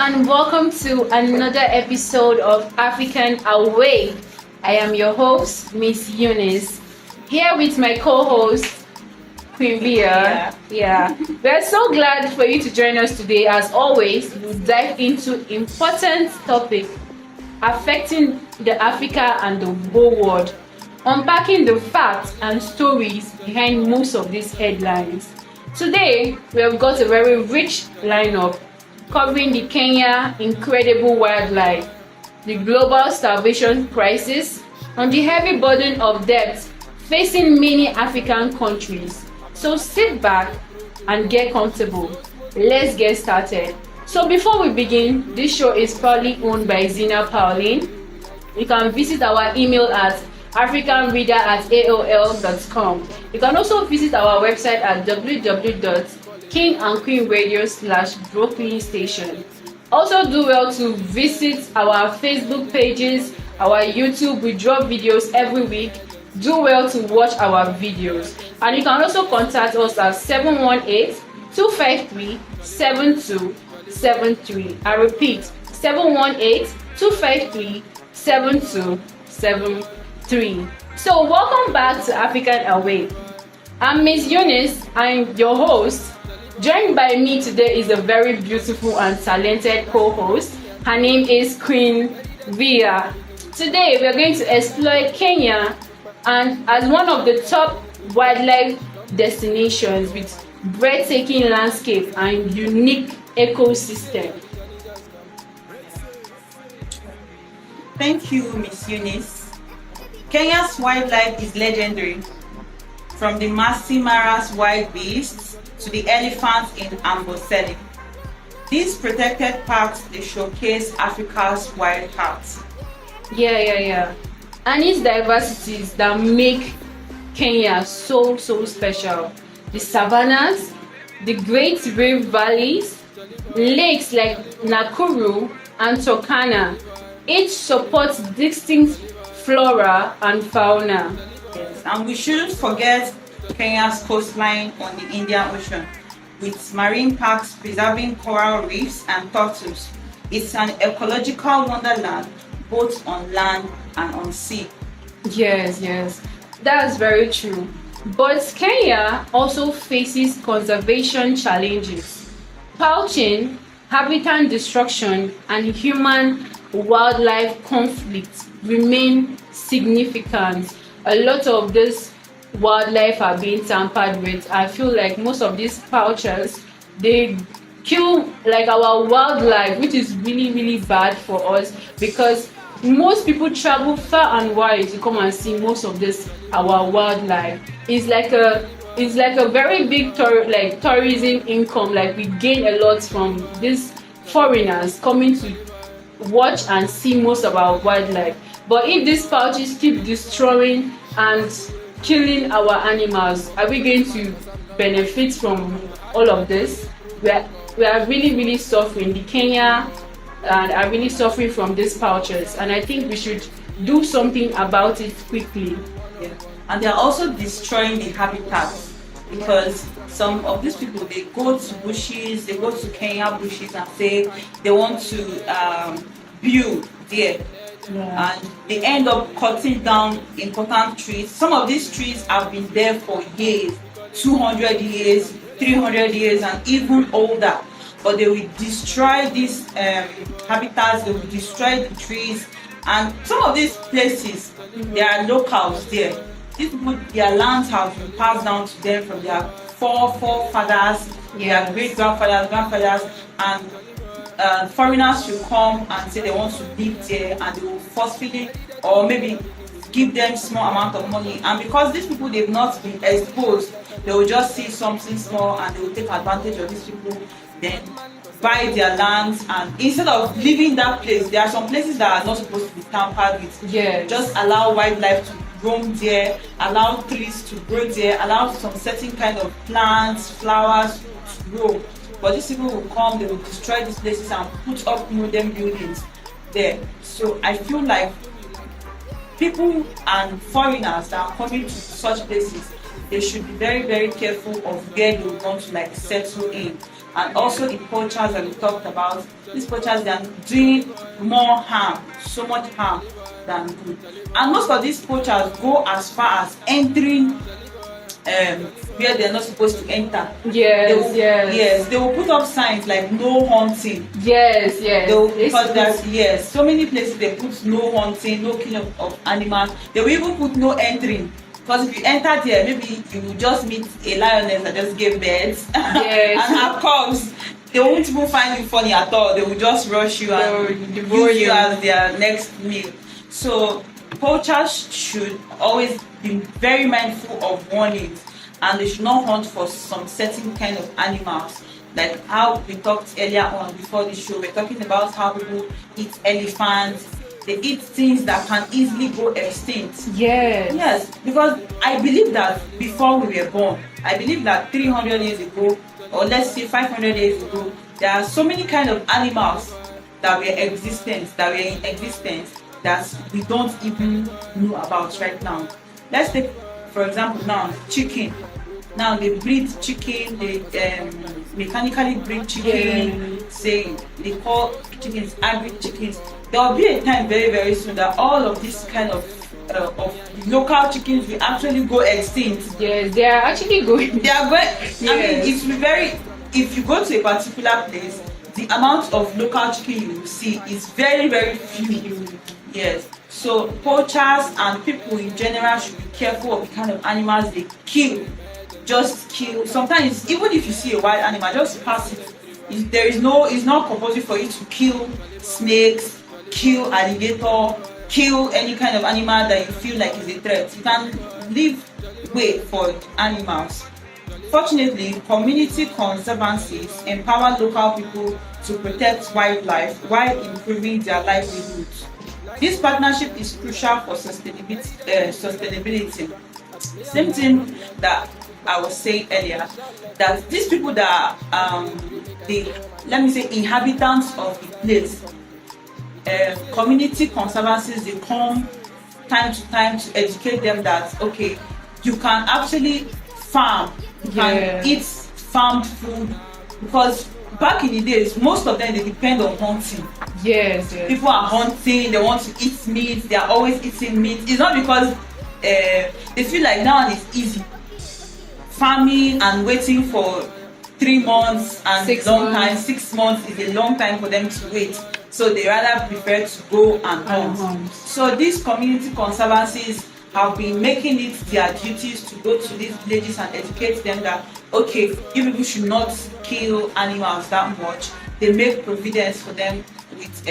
and welcome to another episode of African Away. I am your host, Miss Eunice, here with my co-host, Queen Bia. Yeah. We're so glad for you to join us today. As always, we'll dive into important topic affecting the Africa and the whole world, unpacking the facts and stories behind most of these headlines. Today, we have got a very rich lineup covering the Kenya incredible wildlife, the global starvation crisis, and the heavy burden of debt facing many African countries. So sit back and get comfortable. Let's get started. So before we begin, this show is proudly owned by Zina Pauline. You can visit our email at africanreader@aol.com. You can also visit our website at www.kingandqueenradio.com/Brooklyn Station. Also do well to visit our Facebook pages, our YouTube. We drop videos every week. Do well to watch our videos. And you can also contact us at 718-253-7273. I repeat, 718-253-7273. So welcome back to African Away. I'm Miss Eunice. I'm your host. Joined by me today is a very beautiful and talented co-host. Her name is Queen Bia. Today we are going to explore Kenya and as one of the top wildlife destinations with breathtaking landscape and unique ecosystem. Thank you, Miss Eunice. Kenya's wildlife is legendary, from the Masai Mara's wild beasts to the elephants in Amboseli. These protected parks, they showcase Africa's wild hearts. Yeah. And its diversities that make Kenya so special. The savannas, the great river valleys, lakes like Nakuru and Turkana, each supports distinct flora and fauna. Yes, and we shouldn't forget Kenya's coastline on the Indian Ocean, with marine parks preserving coral reefs and turtles. It's an ecological wonderland, both on land and on sea. Yes, that's very true. But Kenya also faces conservation challenges. Poaching, habitat destruction, and human-wildlife conflicts remain significant. A lot of this wildlife are being tampered with. I feel like most of these poachers, they kill like our wildlife, which is really bad for us because most people travel far and wide to come and see most of this our wildlife. It's like a very big tourism income. Like we gain a lot from these foreigners coming to watch and see most of our wildlife. But if these poachers keep destroying and killing our animals, are we going to benefit from all of this? We are really suffering. The Kenya and are really suffering from these poachers, and I think we should do something about it quickly. Yeah. And they are also destroying the habitats because some of these people, they go to bushes, they go to Kenya bushes and say they want to build there. Yeah. And they end up cutting down important trees. Some of these trees have been there for years, 200 years, 300 years, and even older. But they will destroy these habitats, they will destroy the trees. And some of these places, they are locals there. These people, their lands have been passed down to them from their forefathers, their great-grandfathers, and foreigners will come and say they want to live there, and they will forcefully or maybe give them small amount of money. And because these people, they've not been exposed, they will just see something small and they will take advantage of these people, then buy their lands, and instead of leaving that place, there are some places that are not supposed to be tampered with. Yeah. Just allow wildlife to roam there, allow trees to grow there, allow some certain kind of plants, flowers to grow. But these people will come, they will destroy these places and put up modern buildings there. So I feel like people and foreigners that are coming to such places, they should be very careful of where they want to settle in. And also the poachers that we talked about, these poachers, they are doing more harm, so much harm than good. And most of these poachers go as far as entering where they're not supposed to enter. Yes. They will put up signs like no hunting. Yes. Because there's so many places they put no hunting, no killing of animals. They will even put no entering. Because if you enter there, maybe you will just meet a lioness that just gave birth and her cubs. They won't even find you funny at all. They will just rush you and use you as their next meal. So poachers should always be very mindful of warnings, and they should not hunt for some certain kind of animals. Like how we talked earlier on before the show, we're talking about how people eat elephants. They eat things that can easily go extinct. Yes, because I believe that before we were born, I believe that 300 years ago, or let's say 500 years ago, there are so many kind of animals that were in existence that we don't even know about right now. Let's take, for example, now chicken. Now they breed chicken, they mechanically breed chicken, say they call chickens agri chickens. There will be a time very, very soon that all of this kind of local chickens will actually go extinct. Yes, they are actually going. They are going. Yes. I mean, it's very. If you go to a particular place, the amount of local chicken you will see is very, very few. Yes. So poachers and people in general should be careful of the kind of animals they kill. Just kill. Sometimes even if you see a wild animal, just pass it. It's not compulsory for you to kill snakes, kill alligator, kill any kind of animal that you feel like is a threat. You can leave way for animals. Fortunately, community conservancies empower local people to protect wildlife while improving their livelihoods. This partnership is crucial for sustainability. Same thing that I was saying earlier, that these people that the inhabitants of the place, community conservancies, they come time to time to educate them that okay, you can actually farm, you can eat farmed food, because back in the days, most of them they depend on hunting. Yes. People are hunting, they want to eat meat, they are always eating meat. It's not because they feel like now it's easy. Farming and waiting for 3 months and 6 months is a long time for them to wait. So they rather prefer to go and hunt. So these community conservancies have been making it their duties to go to these villages and educate them that okay, you people should not kill animals that much. They make providence for them with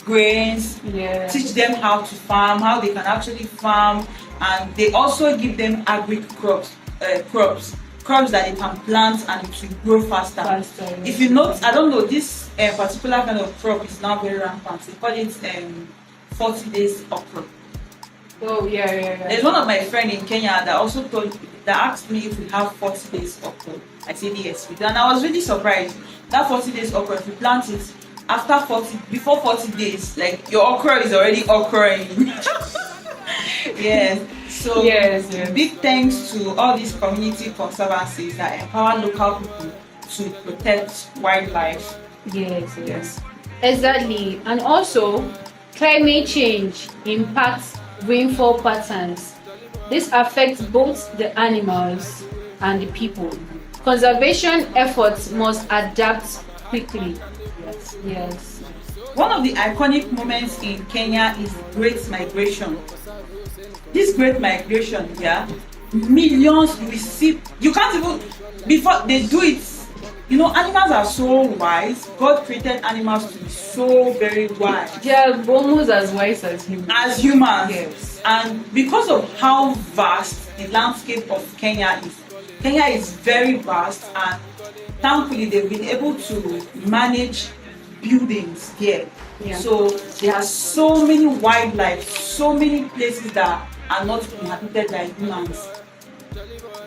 grains, teach them how to farm, how they can actually farm, and they also give them agri crops that they can plant and it will grow faster. If you note, I don't know, this particular kind of crop is now very rampant. They call it 40 days okra. Oh yeah. There's one of my friends in Kenya that asked me if we have 40 days okra. I said yes, we do. And I was really surprised. That 40 days okra, if you plant it before 40 days, like your okra is already occurring. Yes. So big thanks to all these community conservancies that empower local people to protect wildlife. Yes. Exactly. And also, climate change impacts rainfall patterns. This affects both the animals and the people. Conservation efforts must adapt quickly. Yes. One of the iconic moments in Kenya is the Great Migration. This Great Migration, millions we see. You can't even, before they do it, animals are so wise. God created animals to be so very wise. They are almost as wise as humans. Yes. And because of how vast the landscape of Kenya is very vast, and thankfully they've been able to manage buildings here. So there are so many wildlife, so many places that are not inhabited by humans.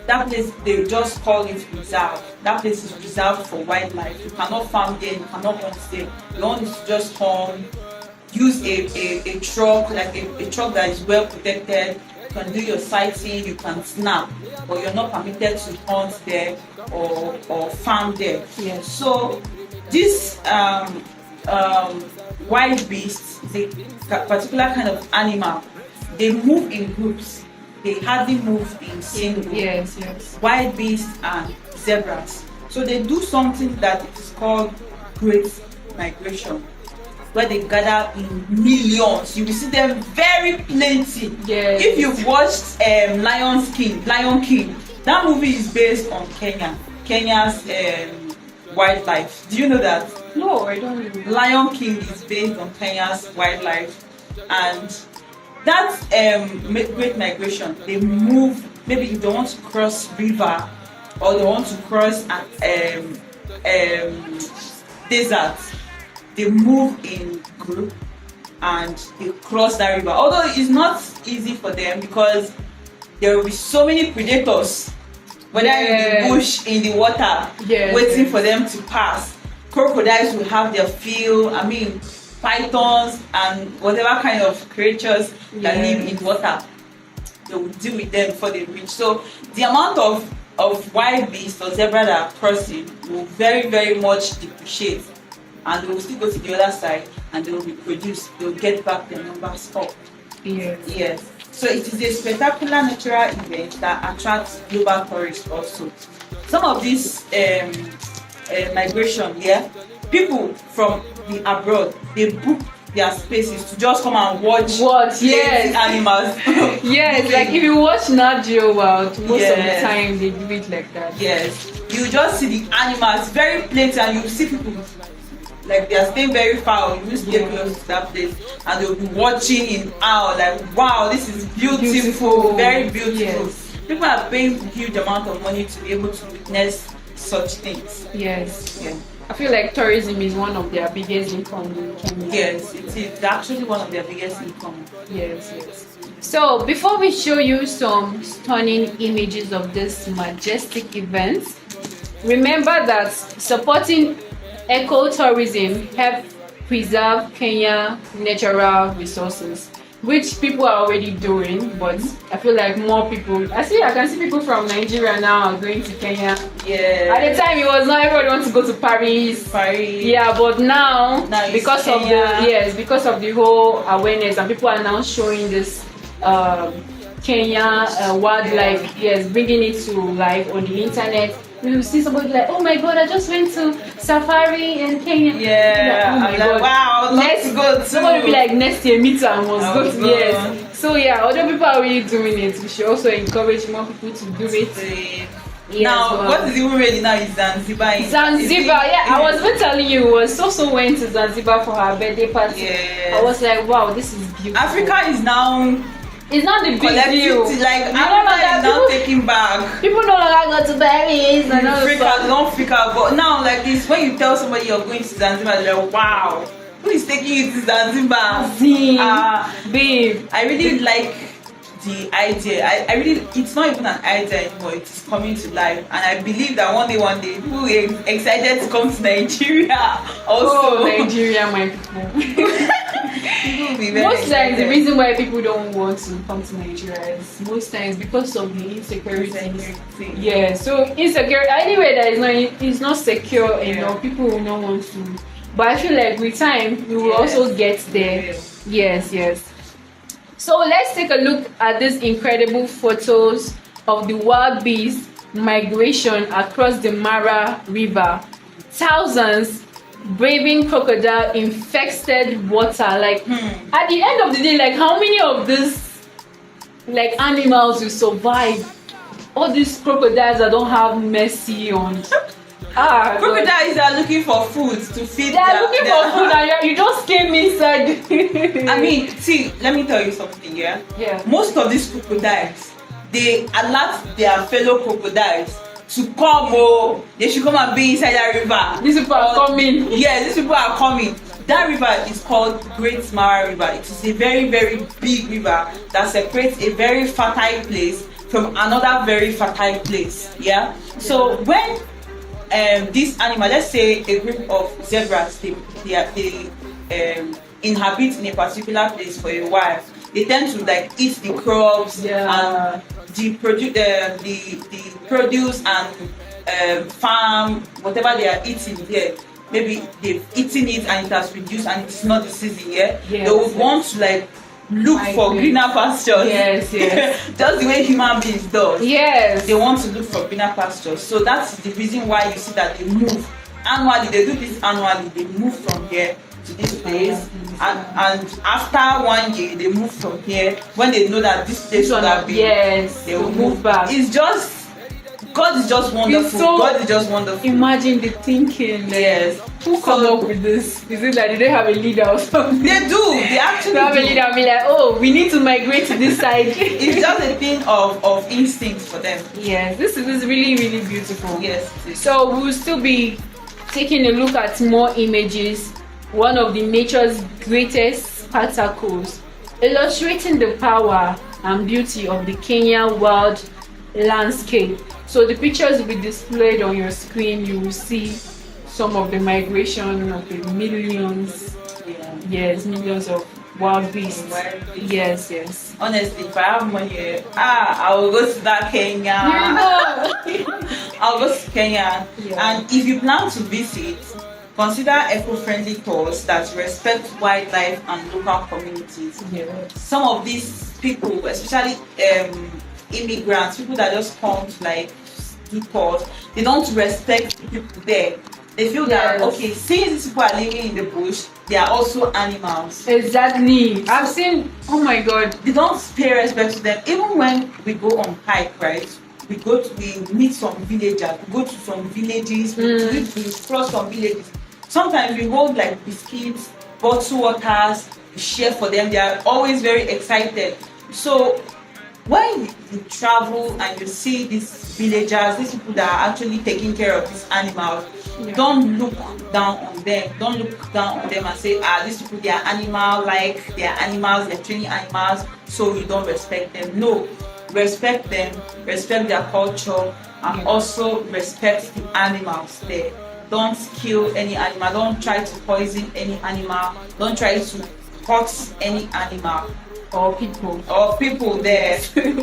That place, they just call it reserve. That place is reserved for wildlife. You cannot farm there, you cannot hunt there. You want to just use a truck, like a truck that is well protected, can do your sighting, you can snap, but you're not permitted to hunt there or farm there. Yes. So this wild beast is a particular kind of animal. They move in groups. They hardly move in single. Yes, yes. Wild beasts and zebras. So they do something that is called great migration, where they gather in millions. You will see them very plenty. Yes. If you've watched Lion King, that movie is based on Kenya's wildlife. Do you know that? No, I don't know. Lion King is based on Kenya's wildlife, and that great migration, they move. Maybe if they want to cross river or they want to cross an desert, they move in group and they cross that river. Although it's not easy for them because there will be so many predators, whether in the bush, in the water, waiting for them to pass. Crocodiles will have their fill. I mean, pythons and whatever kind of creatures that live in water, they will deal with them before they reach. So the amount of wild beasts or zebra that are crossing will very, very much depreciate, and they will still go to the other side and they will reproduce. They will get back their numbers up. Yes. So it is a spectacular natural event that attracts global tourists also. Some of these migration, people from the abroad, they book their spaces to just come and watch animals. Yes, like if you watch Nat Geo World, most of the time they do it like that. Yes, you just see the animals very plenty, and you see people like they are staying very far. You just get close to that place, and they'll be watching in awe, like, wow, this is beautiful. Very beautiful. Yes. People are paying a huge amount of money to be able to witness such things. Yes. Yeah. I feel like tourism is one of their biggest income in Kenya. Yes, it is actually one of their biggest income. Yes, yes. So before we show you some stunning images of this majestic event, remember that supporting ecotourism helps preserve Kenya's natural resources, which people are already doing, but I feel like more people. I can see people from Nigeria now are going to Kenya. Yeah. At the time, it was not everybody wants to go to Paris. Yeah, but now because of because of the whole awareness, and people are now showing this Kenya wildlife. Yes, bringing it to life on the internet. You see somebody like, oh my god, I just went to safari in Kenya. Yeah, oh my god, wow, let's go too. Somebody will be like, next year, meet and must go to. Yes. So yeah, other people are really doing it. We should also encourage more people to do it. Yes, now, what is even ready now is Zanzibar. Zanzibar, I was even telling you, was also went to Zanzibar for her birthday party. Yes. I was like, wow, this is beautiful. Africa is now. It's not the big deal. Like, Africa is now taking back. People no longer go to Paris. Don't freak out. But now, like this, when you tell somebody you're going to Zanzibar, they're like, wow, who is taking you to Zanzibar? Babe, I really like the idea. I really, it's not even an idea anymore. It is coming to life, and I believe that one day, people will be excited to come to Nigeria. Also, Nigeria, my people. Most times the reason why people don't want to come to Nigeria is most times because of the insecurity. Yeah, so insecure anywhere that is not secure enough, people will not want to. But I feel like with time we will also get there. Yes. So let's take a look at these incredible photos of the wild beast migration across the Mara River. Thousands braving crocodile infested water. Like at the end of the day, like how many of these like animals will survive? All these crocodiles that don't have mercy on. Crocodiles are looking for food to feed. They are looking for food, and you just came inside. I mean, see, let me tell you something. Yeah. Most of these crocodiles, they alert their fellow crocodiles to come. They should come and be inside that river. These people are coming. Yeah, these people are coming. That river is called Great Mara River. It is a very, very big river that separates a very fertile place from another very fertile place. Yeah. So when this animal, let's say a group of zebras, they inhabit in a particular place for a while. they tend to like eat the crops Yeah. and the produce and farm whatever they are eating there. Maybe they've eaten it and it has reduced and it's not the season yet. Yes, They would yes. want to like look for Migrate. greener pastures. Yes, yes. Just the way human beings do. Yes. They want to look for greener pastures. So that's the reason why you see that they move annually. They do this annually. They move from here to this place, and after 1 year they move from here. When they know that this place would have been, yes, they will move back. It's just God is just wonderful. So, God is just wonderful. Imagine the thinking. Yes. Who come up with this? Is it like they don't have a leader or something? They do. They actually They have a leader and be like, oh, we need to migrate to this side. It's just a thing of instinct for them. Yes, this is really, really beautiful. Yes. It is. So we'll still be taking a look at more images. One of the nature's greatest spectacles, illustrating the power and beauty of the Kenya wild landscape. So the pictures will be displayed on your screen. You will see some of the migration of the millions. Yeah. Yes, millions of wild beasts. Wild beasts. Yes, yes. Honestly, if I have money, I will go to that Kenya. You know. I'll go to Kenya. Yeah. And if you plan to visit, consider eco-friendly tours that respect wildlife and local communities. Yeah. Some of these people, especially immigrants, people that just come to like do tours, they don't respect the people there. They feel that, Yes. okay, since these people are living in the bush, they are also animals. Exactly. I've seen. Oh my God. They don't pay respect to them. Even when we go on hike, right? We meet some villagers. We go to some villages. We cross some villages. Sometimes we hold like biscuits, bottled waters. We share for them. They are always very excited. So when you travel and you see these villagers, these people that are actually taking care of these animals, don't look down on them. Don't look down on them and say, these people, they are animal-like, they are animals, they're training animals, so you don't respect them. No, respect them, respect their culture, and also respect the animals there. Don't kill any animal, don't try to poison any animal, don't try to hurt any animal. Or people There.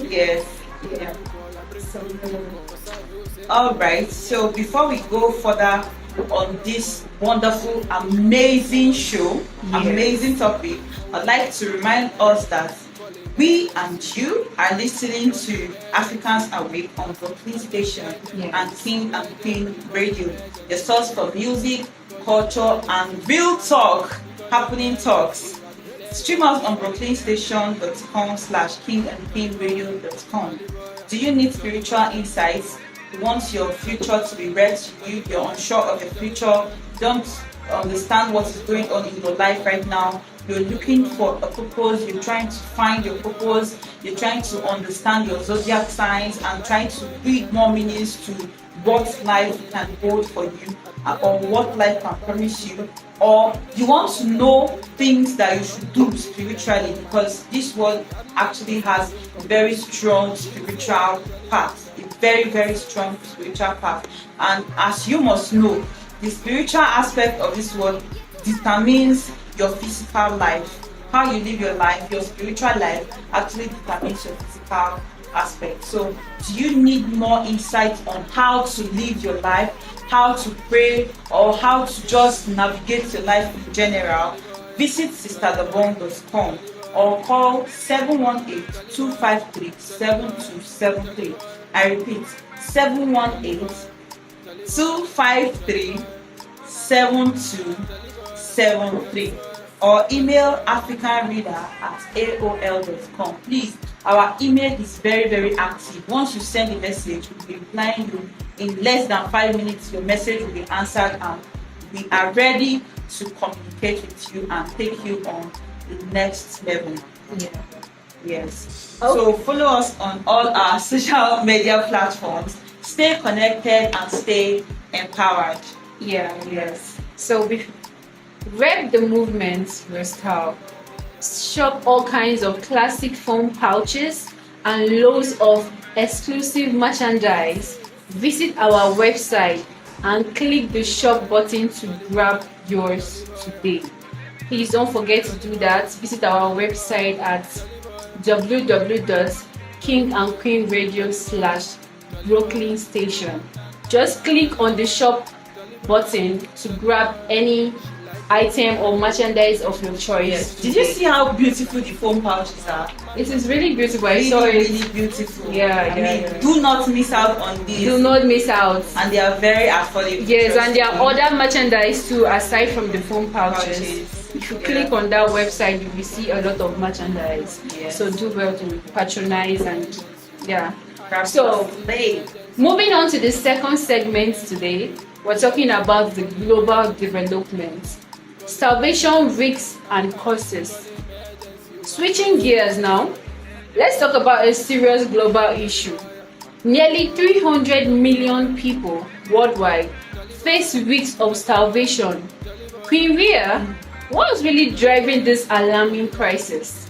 Yes. Yeah. All right. So before we go further on this wonderful, amazing show, amazing topic, I'd like to remind us that we and you are listening to Africans Awake on Brooklyn Station and King and Queen Radio, the source for music, culture, and real talk, happening talks. Stream us on brooklynstation.com/kingandqueenradio.com. Do you need spiritual insights? You want your future to be read to you? You're unsure of your future? Don't understand what is going on in your life right now? You're looking for a purpose. You're trying to find your purpose. You're trying to understand your zodiac signs and trying to read more meanings to what life can hold for you or what life can promise you, or you want to know things that you should do spiritually, because this world actually has a very strong spiritual path, a very, very strong spiritual path. And as you must know, the spiritual aspect of this world determines your physical life. How you live your life, your spiritual life actually determines your physical aspect. So do you need more insight on how to live your life, how to pray, or how to just navigate your life in general? Visit sisterthebong.com or call 718-253-7273. I repeat, 718-253-7273, or email africanreader@aol.com. Please, our email is very, very active. Once you send a message, we'll be replying you in less than 5 minutes. Your message will be answered and we are ready to communicate with you and take you on the next level. Yes. So follow us on all our social media platforms. Stay connected and stay empowered. Yes. So read the movement, your style. Shop all kinds of classic foam pouches and loads of exclusive merchandise. Visit our website and click the shop button to grab yours today. Please don't forget to do that. Visit our website at www.kingandqueenradio/Brooklyn Station. Just click on the shop button to grab any item or merchandise of your choice. Yes. Did you see how beautiful the foam pouches are? It is really beautiful. I Really, saw it. really beautiful. Yeah, Do not miss out on this. Do not miss out. And they are very affordable. Yes, and there are Trust me. other merchandise too aside from the foam pouches. Pouches. If you click on that website, you will see a lot of merchandise. Yes. So do well to patronize and yeah. Grab So, some today. Moving on to the second segment today, we're talking about the global development, starvation risks and causes. Switching gears now, let's talk about a serious global issue. Nearly 300 million people worldwide face risks of starvation. Queen Ria, what's really driving this alarming crisis?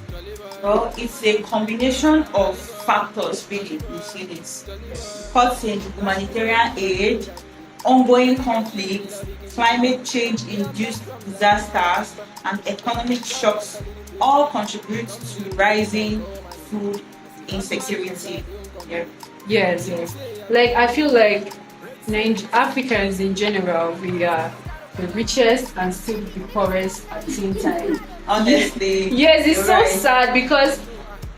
Well, it's a combination of factors really. You see this. Cuts in humanitarian aid, ongoing conflicts, climate change induced disasters, and economic shocks all contribute to rising food insecurity. Yeah. Yes. Like I feel like Africans in general, we are the richest and still the poorest at the same time. Honestly. Yes, it's so right. sad because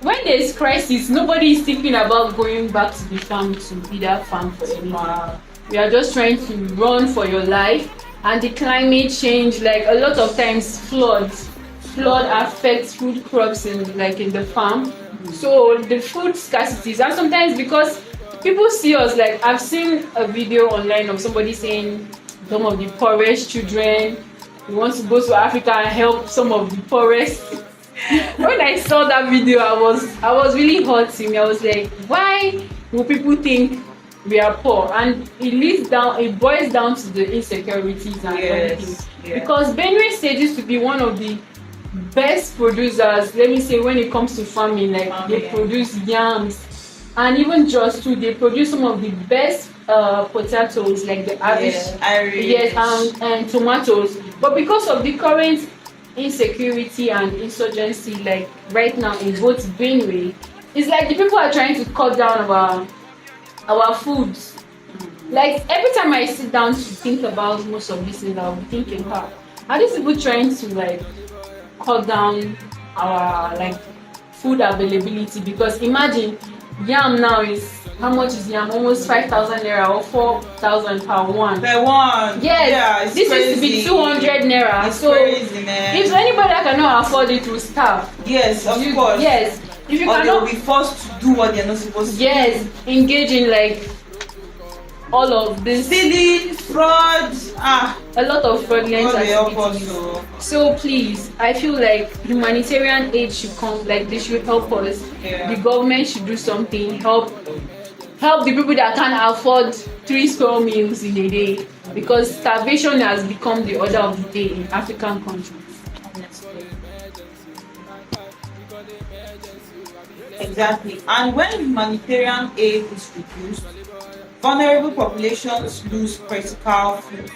when there's crisis, nobody is thinking about going back to the farm to be that farm for anything. Wow. We are just trying to run for your life, and the climate change, like a lot of times flood affects food crops in the farm. So the food scarcities, and sometimes because people see us, like I've seen a video online of somebody saying some of the poorest children, we want to go to Africa and help some of the poorest. When I saw that video, I was really hurt to me. I was like, why will people think we are poor? And it boils down to the insecurities and everything. Yeah. Because Benue State used to be one of the best producers, let me say, when it comes to farming. They produce yams, and even just too, they produce some of the best potatoes, like the Irish, and tomatoes. But because of the current insecurity and insurgency, like right now in both Benue, it's like the people are trying to cut down our foods. Like every time I sit down to think about most of these things, I'll be thinking, are these people trying to cut down our food availability? Because imagine yam now is, how much is yam? Almost 5,000 naira or 4,000 per one. Per one. Yes, Yeah, it's this crazy. used to be 200 naira. It's so crazy, man. if anybody that cannot afford it will starve. Yes, of course. Yes, if you Or they will cannot, be forced to do what they're not supposed to yes, engage in all of this, stealing, fraud. a lot of fraudulent God will help activities. us, so. So please, I feel like humanitarian aid should come, they should help us. Yeah. The government should do something, help the people that can't afford 3 square meals in a day, because starvation has become the order of the day in African countries. Exactly. And when humanitarian aid is reduced, vulnerable populations lose critical food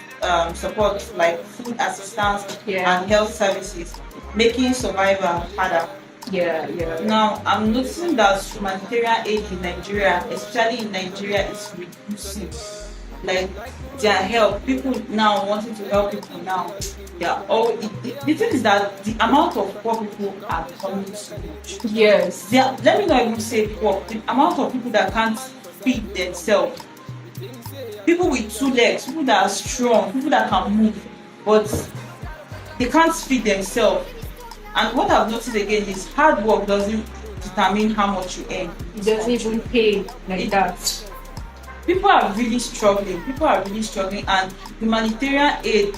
support like food assistance and health services, making survival harder. Yeah. Now, I'm noticing that humanitarian aid in Nigeria, especially in Nigeria, is reducing. Their help, people now wanting to help people now. The thing is that the amount of poor people are becoming so much. Yes. Let me not even say poor. The amount of people that can't feed themselves. People with 2 legs, people that are strong, people that can move, but they can't feed themselves. And what I've noticed again is hard work doesn't determine how much you earn. It doesn't even pay that. People are really struggling, and humanitarian aid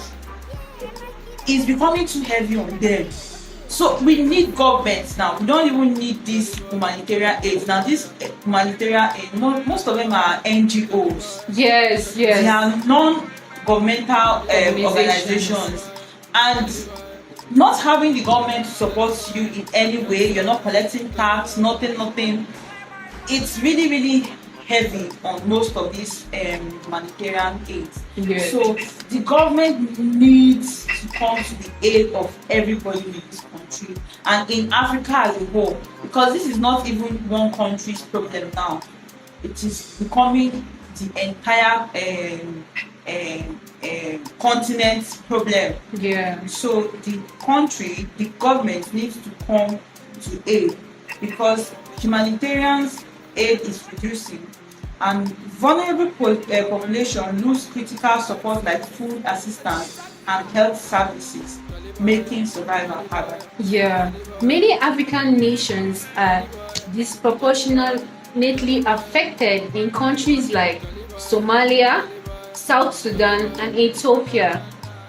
is becoming too heavy on them. So we need governments now. We don't even need this humanitarian aid. Now this humanitarian aid, most of them are NGOs. Yes. They are non-governmental organizations. And not having the government support you in any way, you're not collecting tax, nothing. It's really, really heavy on most of these humanitarian aid. Yes. So the government needs to come to the aid of everybody in this country and in Africa as a whole, because this is not even one country's problem now. It is becoming the entire continent's problem. Yeah. So the country, the government needs to come to aid, because humanitarians aid is reducing, and vulnerable population lose critical support like food assistance and health services, making survival harder. Yeah, many African nations are disproportionately affected in countries like Somalia, South Sudan, and Ethiopia.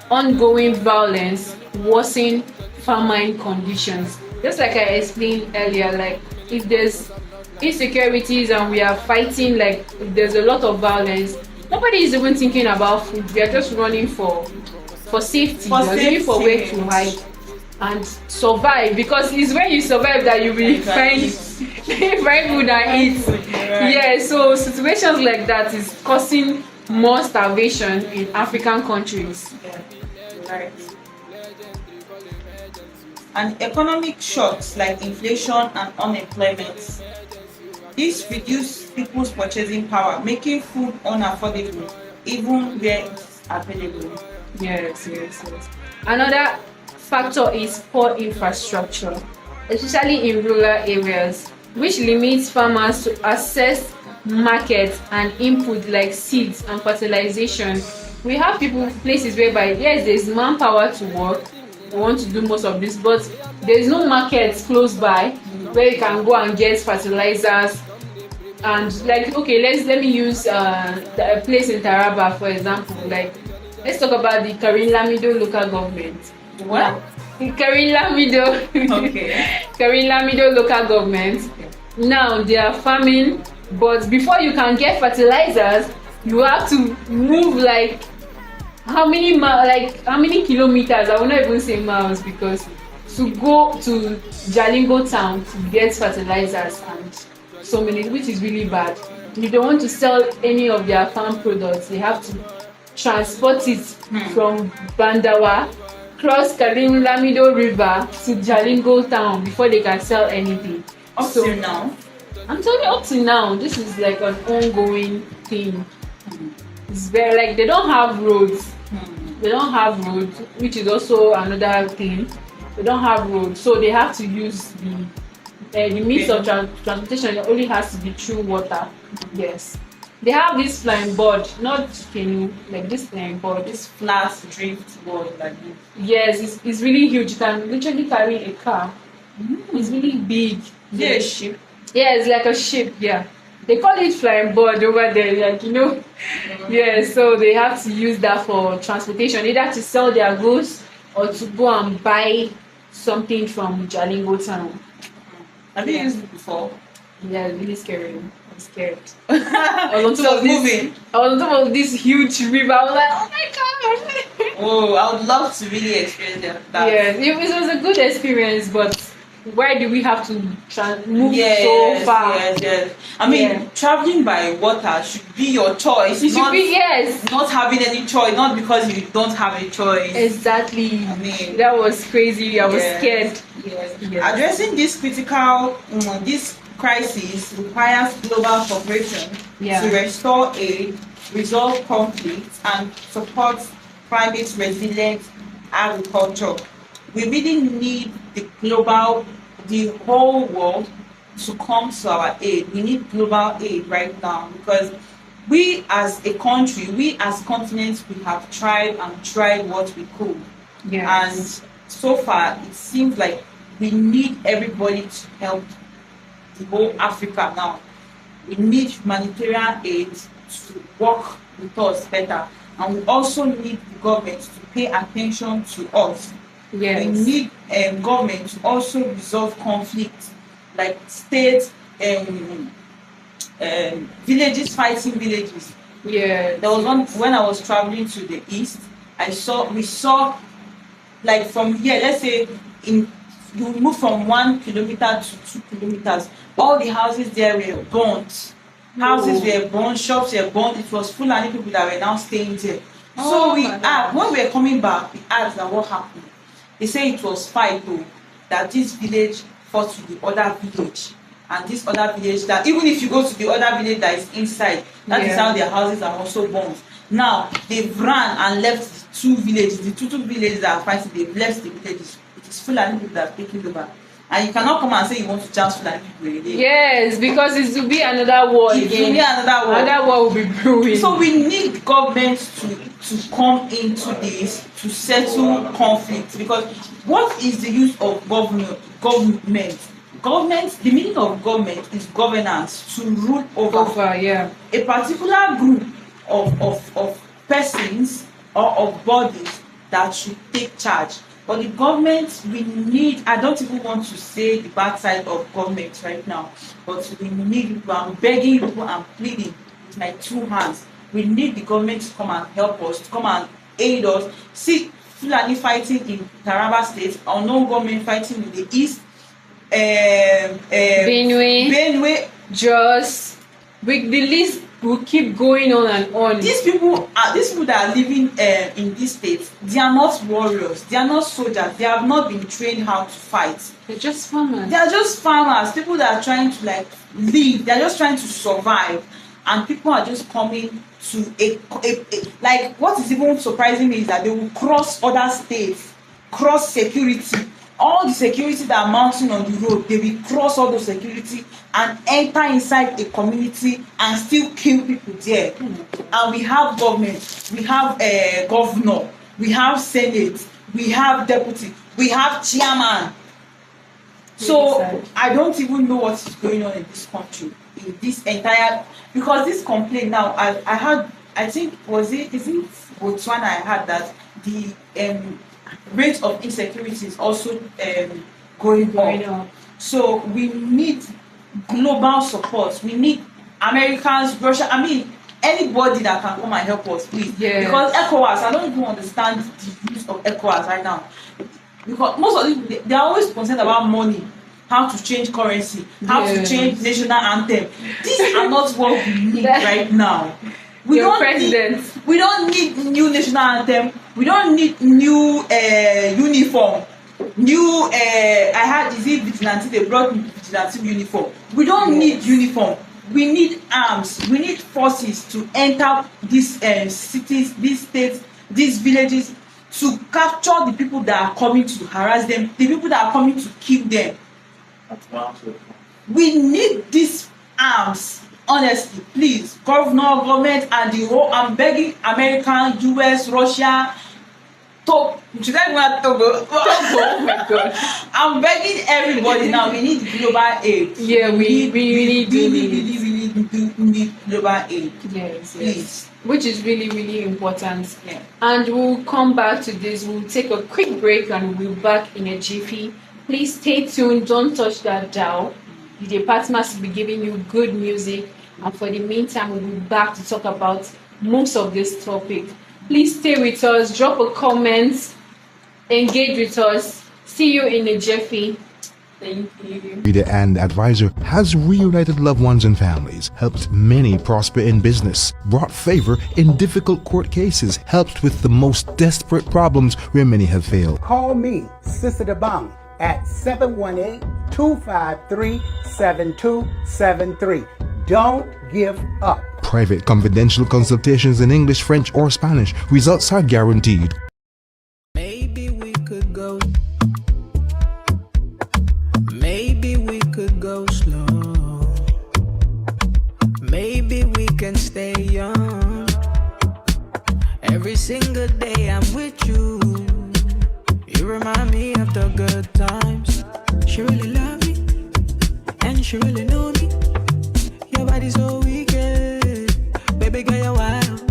Ongoing violence worsen famine conditions. Just like I explained earlier, like if there's insecurities and we are fighting, like if there's a lot of violence, nobody is even thinking about food. We are just running for safety. For You're looking for where to hide and survive, because it's when you survive that you will find food and eat. Yeah, so situations like that is causing more starvation in African countries. Yeah, right. And economic shocks like inflation and unemployment. This reduce people's purchasing power, making food unaffordable even where it's available. Yes. Another factor is poor infrastructure, especially in rural areas, which limits farmers to access markets and input like seeds and fertilization. We have places whereby yes, there's manpower to work, we want to do most of this, but there's no markets close by where you can go and get fertilizers. And like, okay, let me use a place in Taraba for example. Like, let's talk about the Karin Lamido local government. What? Karin Lamido. Okay. Karin Lamido local government. Now they are farming, but before you can get fertilizers, you have to move like how many kilometers? I will not even say miles, because to go to Jalingo town to get fertilizers and so many, which is really bad. If they want to sell any of their farm products, they have to transport it from Bandawa, cross Karim Lamido River to Jalingo town before they can sell anything. Up till now? I'm telling you, up to now, this is like an ongoing thing. It's very like they don't have roads. They don't have roads, which is also another thing. They don't have roads, so they have to use the means of transportation. It only has to be through water. Yes, they have this flying board, not canoe, like this flying board. This flat drift board like this. Yes, it's really huge. You can literally carry a car. It's really big. Yeah, a ship. Yeah, it's like a ship. Yeah, they call it flying board over there. Like yeah. So they have to use that for transportation, either to sell their goods or to go and buy something from Jalingo town. Have you used it before? Yeah, it's really scary. I'm scared. I was moving. I was on top of this huge river. I was like, oh my god. Oh, I would love to really experience that. Yes, it was a good experience, but why do we have to move so far? Yes. I mean, traveling by water should be your choice. It should be, yes. Not having any choice, not because you don't have a choice. Exactly. I mean, that was crazy. I was scared. Yes. Addressing this critical, this crisis requires global cooperation to restore aid, resolve conflicts, and support climate resilient agriculture. We really need the whole world to come to our aid. We need global aid right now, because we as a country, we as continents, we have tried what we could. Yes. And so far, it seems like we need everybody to help the whole Africa now. We need humanitarian aid to work with us better. And we also need the government to pay attention to us. Yes. We need government to also resolve conflicts, like states, villages fighting villages. Yeah. There was one when I was traveling to the east. We saw like from here. Let's say you move from 1 kilometer to 2 kilometers. All the houses there were burnt. Houses were burnt, shops were burnt. It was full of people that were now staying there. So we asked, when we were coming back, we asked that what happened. They say it was fight though, that this village fought to the other village. And this other village, that even if you go to the other village that is inside, that is how their houses are also burned. Now they've ran and left the two villages, the two villages that are fighting, they've left the villages. It is Fulani people that are taking over. And you cannot come and say you want to chance Fulani people again. Yes, because it will be another war again. It will be another war. Another war will be brewing. So we need government to come into this to settle conflicts, because what is the use of government? Government, the meaning of government is governance, to rule over a particular group of persons or of bodies that should take charge. But the government, we need, I don't even want to say the bad side of government right now, but we need people, I'm begging people, I'm pleading with my two hands. We need the government to come and help us, to come and aid us. See Fulani fighting in Taraba State, unknown government fighting in the east, Benue, Jos, the list will keep going on and on. These people that are living in these states, they are not warriors, they are not soldiers, they have not been trained how to fight. They're just farmers. They are just farmers, people that are trying to like live, they are just trying to survive, and people are just coming to like, what is even surprising me is that they will cross other states, cross security. All the security that are mounting on the road, they will cross all the security and enter inside a community and still kill people there. And we have government, we have a governor, we have senate, we have deputy, we have chairman. So I don't even know what is going on in this country, in this entire, because this complaint now, I had, I think, is it Botswana, I had that the rate of insecurity is also going up. So we need global support. We need Americans, Russia, I mean anybody that can come and help us, please. Because ECOWAS, I don't even understand the use of ECOWAS right now. Because most of them, they are always concerned about money, how to change currency, how to change national anthem. These are not what we need right now. We don't need new national anthem. We don't need new uniform. New I had, is it vigilante? They brought vigilante uniform. We don't need uniform. We need arms. We need forces to enter these cities, these states, these villages, to capture the people that are coming to harass them, the people that are coming to kill them. We need these arms. Honestly, please, government and the whole, I'm begging American, US, Russia, Togo. Oh my God. I'm begging everybody now. We need global aid. Yeah, we really need global aid. Yes, please. Which is really important. Yeah. And we'll come back to this. We'll take a quick break and we'll be back in a jiffy. Please stay tuned. Don't touch that dial. The department will be giving you good music. And for the meantime, we'll be back to talk about most of this topic. Please stay with us, drop a comment, engage with us. See you in a jiffy. Thank you. Leader and advisor has reunited loved ones and families, helped many prosper in business, brought favor in difficult court cases, helped with the most desperate problems where many have failed. Call me, Sister Dabang, at 718-253-7273. Don't give up. Private confidential consultations in English, French, or Spanish. Results are guaranteed. Maybe we could go. Maybe we could go slow. Maybe we can stay young. Every single day I'm with you. You remind me of the good times. She really love me, and she really know me. Your body's so wicked, baby girl, you're wild.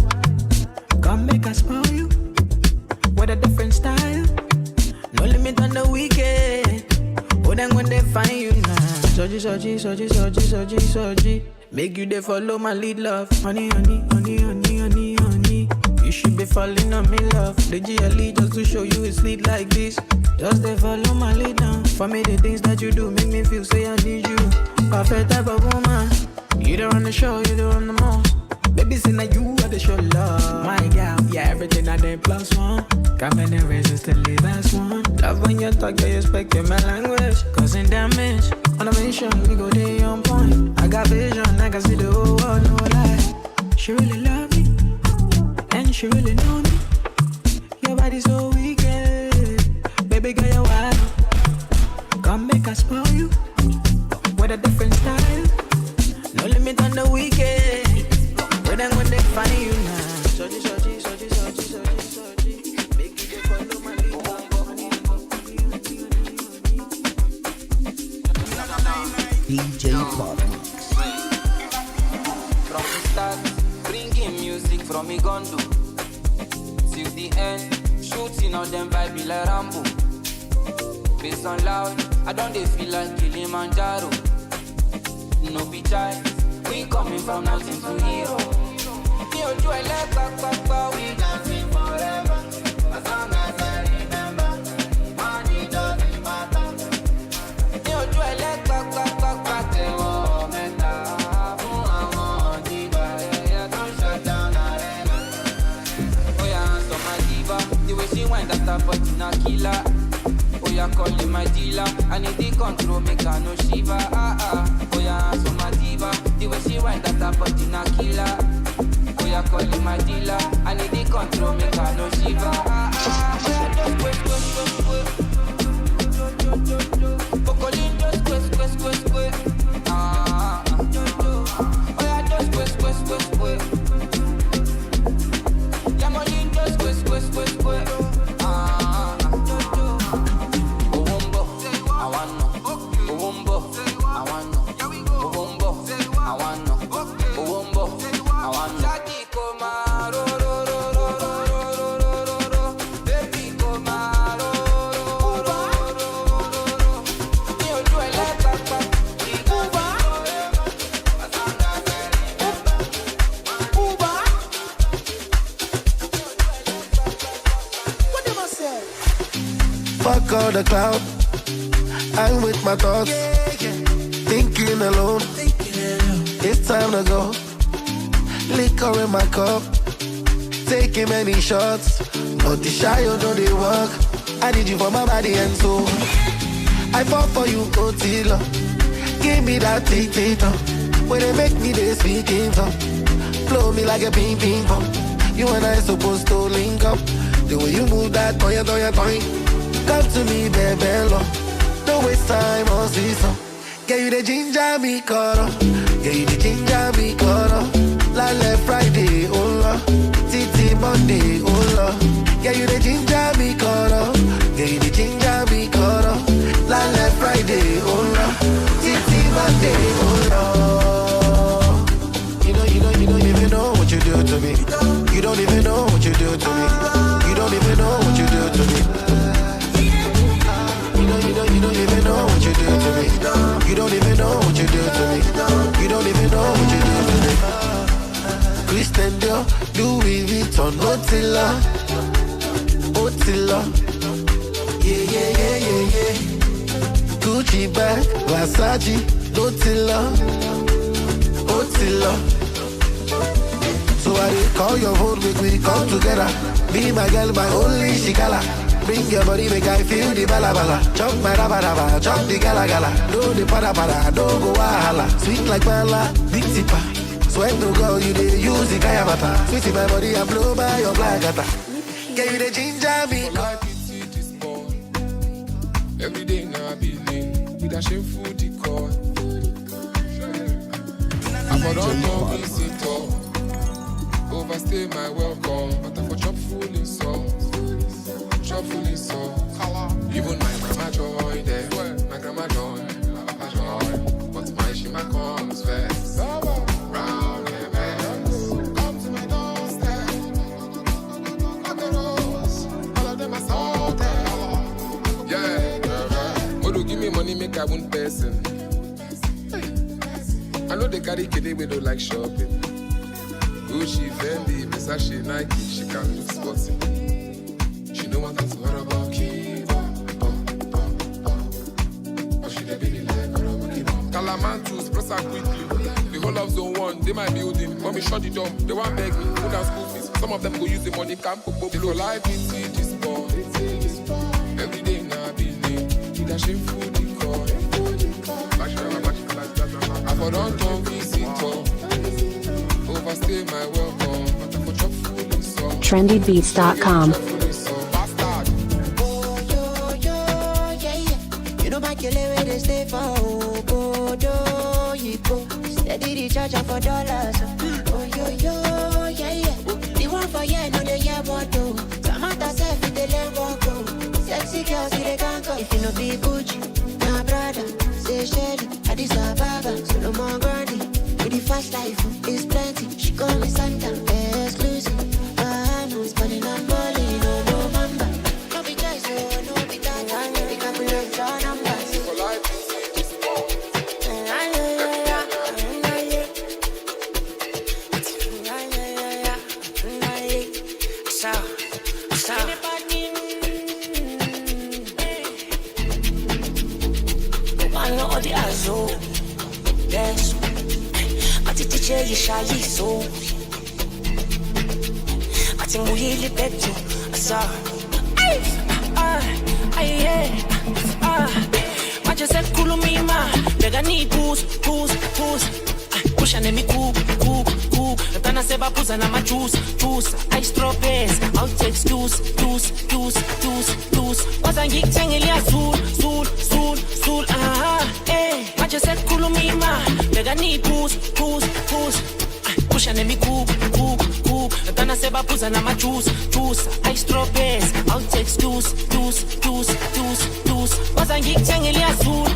Come make us spoil you with a different style. No limit on the weekend. Oh, then when they find you now, soji. Make you they follow my lead, love. Honey. You should be falling on me, love. The GLE just to show you it's lit like this. Just they follow my lead now. For me, the things that you do make me feel say I need you. Perfect type of woman. You don't run the show, you don't run the mall. Baby, say now you are the show love. My girl, yeah, everything I did plus one. Can't resist to leave as one. Love love when you talk, yeah, you speaking my language. Causing damage, on a mission, we go day on point. I got vision, I can see the whole world, no lie. She really love me, and she really know me. Your body so wicked, baby girl, you're wild. Come make us spoil you, with a different style. No limit on the weekend, but then when they find you now. Soji, soji, soji, soji, soji, soji. Make you follow my lead. DJ Pop. From the start, bringing music from Igondo till the end, shooting on them vibe like Rambo. Bass on loud, I don't they feel like Kilimanjaro. No be child, we coming from nothing to hero. Me or you, I like back, we dancing forever. As long as I remember, money doesn't matter. Me or you, I like back, they won't matter. The way she wind that up, but na killer. Oh yeah, calling my dealer. I need the control, make her no shiva. Oh yeah, so my diva. The way she wind that up, but na killer. Oh yeah, calling my dealer. I need the control, make her no shiva. Oh yeah, just quest. Pocolin just quest. Oh yeah, just quest. Yamolin just quest. Fuck all the cloud. I'm with my thoughts, thinking alone. It's time to go. Liquor in my cup, taking many shots. But the shy don't they work. I need you for my body and soul. I fought for you, Otila. Give me that tic-tac. When they make me, they speak in tongue. Blow me like a ping pong. You and I supposed to link up. The way you move that, toya. Come to me, baby, love. Don't waste time on season. Yeah, you the ginger me color. Yeah, you the ginger me color. Lale Friday, oh Lord. Titi Monday, oh Lord. Yeah, you the ginger me color. Yeah, you the ginger me color. Lale Friday, oh Lord. Titi Monday, oh Lord. You don't even know what you do to me. You don't even know what you do to me. You don't even know what you do to me. You don't even know what you do to me. You don't even know what you do to me. You don't even know what you do to me. Christian Dior, Louis Vuitton, Otilla. Yeah. Gucci bag, Versace, Otilla. So I did call your phone, make we come together. Be my girl, my only shikala. Bring your body, make I feel the bala. Chop my raba, chop the gala. Do the para, don't go wahala. Sweet like mala, big tipper. Sweat no girl, you dey use the kaya mata. Sweet in my body, I blow by your black gata. Get you the ginger me. Life is it is born. Every day now I be lean with a shameful decor. I'm a don't visitor. Overstay my welcome, but I for chop full in salt. Even my grandma joy there. My grandma joy, Papa joy. But my shima comes first. Round the bend, come to my doorstep. Macaroons, all of them are salted. Yeah. Modo give me money, make I one person. I know they carry kid, we don't like shopping. Gucci, Fendi, Versace, Nike, she can look sporty. She know what that's what about kid. But she the baby like Calamantus, press her quickly. The whole of zone 1, they might building. When we shut the door, they want beg me, put down school fees. Some of them go use the money, camp, go life, it's this sport. Every day now. trendybeats.com. You know my killer where they stay for Bodo, you go steady the charge for dollars. Oh yeah. The one for yeah, no they yeah what do. Samantha self if they let walk go. Sexy girls see they can't go. If you no be Gucci, my brother, say Shelly, Addis Ababa, Solomon Grandi. With the fast life is plenty. She call me Santa, exclusive. I'm spending on Molly, no mamba. No be choice, no be that. We can be left on numbers. Yes, I did teach you shy so. I think we really bet you. I saw. I just said cool me ma. Bega need boost. Push and me cook. Then I say babuza na my juice. I strawberries. I'll take juice. Was I geek tangeli azul. I just said cool me ma. Bega need boost. Push and me cook. Then I say babuza na my juice. I strawberries. I'll take juice. Was I geek tangeli azul.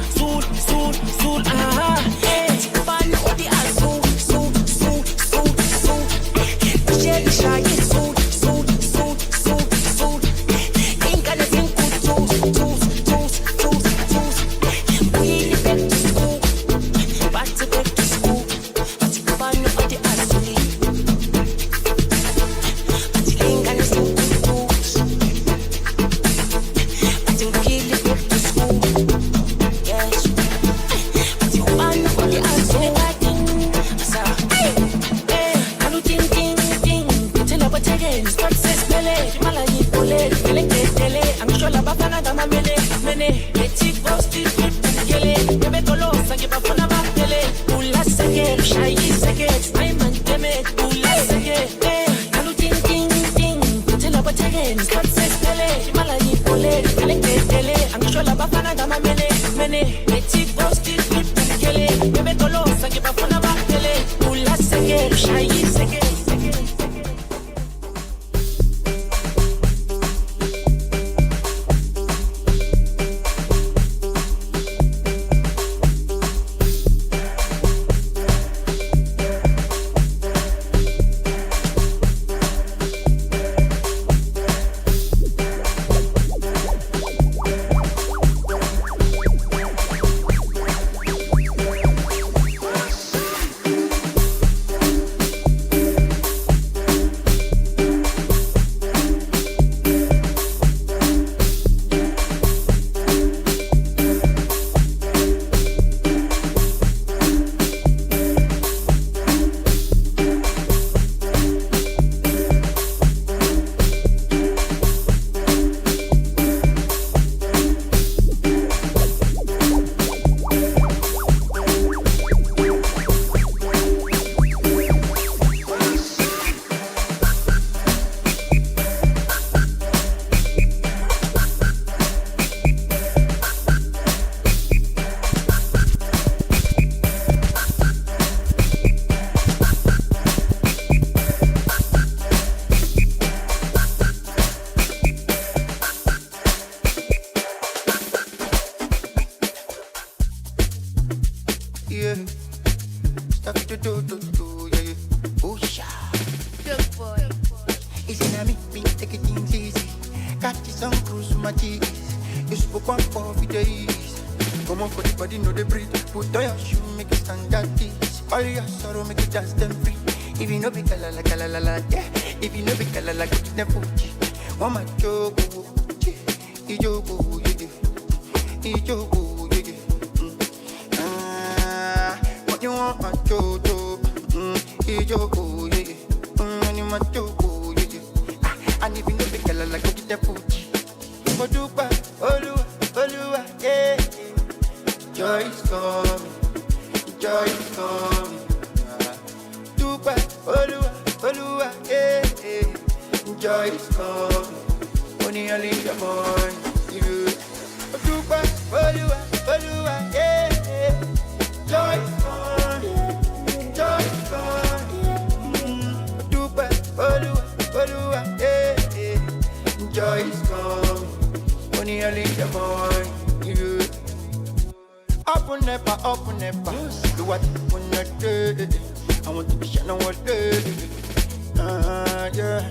Joy is coming. Only I leave your boy. You. Dupa, Olua, yeah, yeah. Joy is coming. Joy is coming. Dupa, Olua, yeah, yeah. Joy is coming. Only I leave your boy. You. Up and never. Do what you wanna do. I want to be shining all day. Yeah.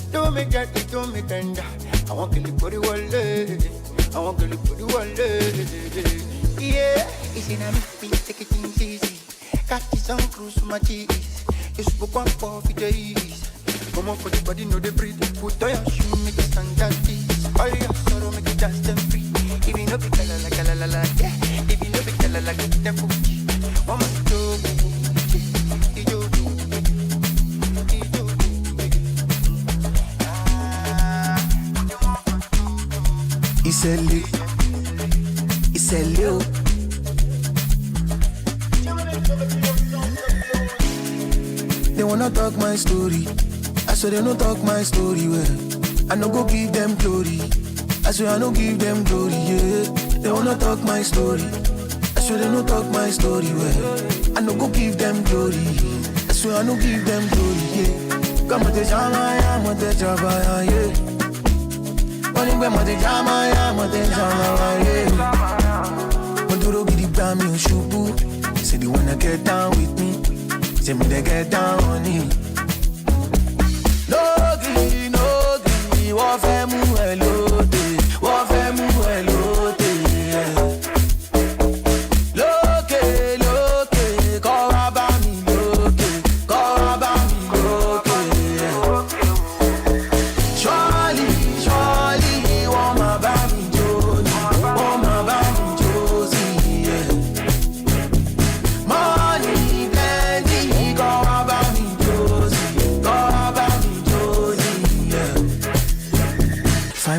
Do me dirty, do me tender. I want to live for the world. I want to live for the world. Yeah. It's in a me, take it easy. Got this on cruise for my cheese. You spoke one for the days. Come on for the body, know the breathe. Put on your shoe, make it stand that peace. All your sorrow, make it dance them free. If you know be la, yeah. If you know be la, get them food. One must do. It's a little. They wanna talk my story. I swear they don't talk my story. Well, I no go give them glory. I swear I no give them glory. Yeah, they wanna talk my story. I swear they don't talk my story. Well, I no go give them glory. I swear I no give them glory. Yeah, come on, take I'm on the job. Yeah. Only when my jama, I'm on the jama, yeah. When do get it by me, shubu. Say they wanna get down with me. Say me they get down on it. No green, what femu elote, what femu elote. Loke, call about me, loke. Surely.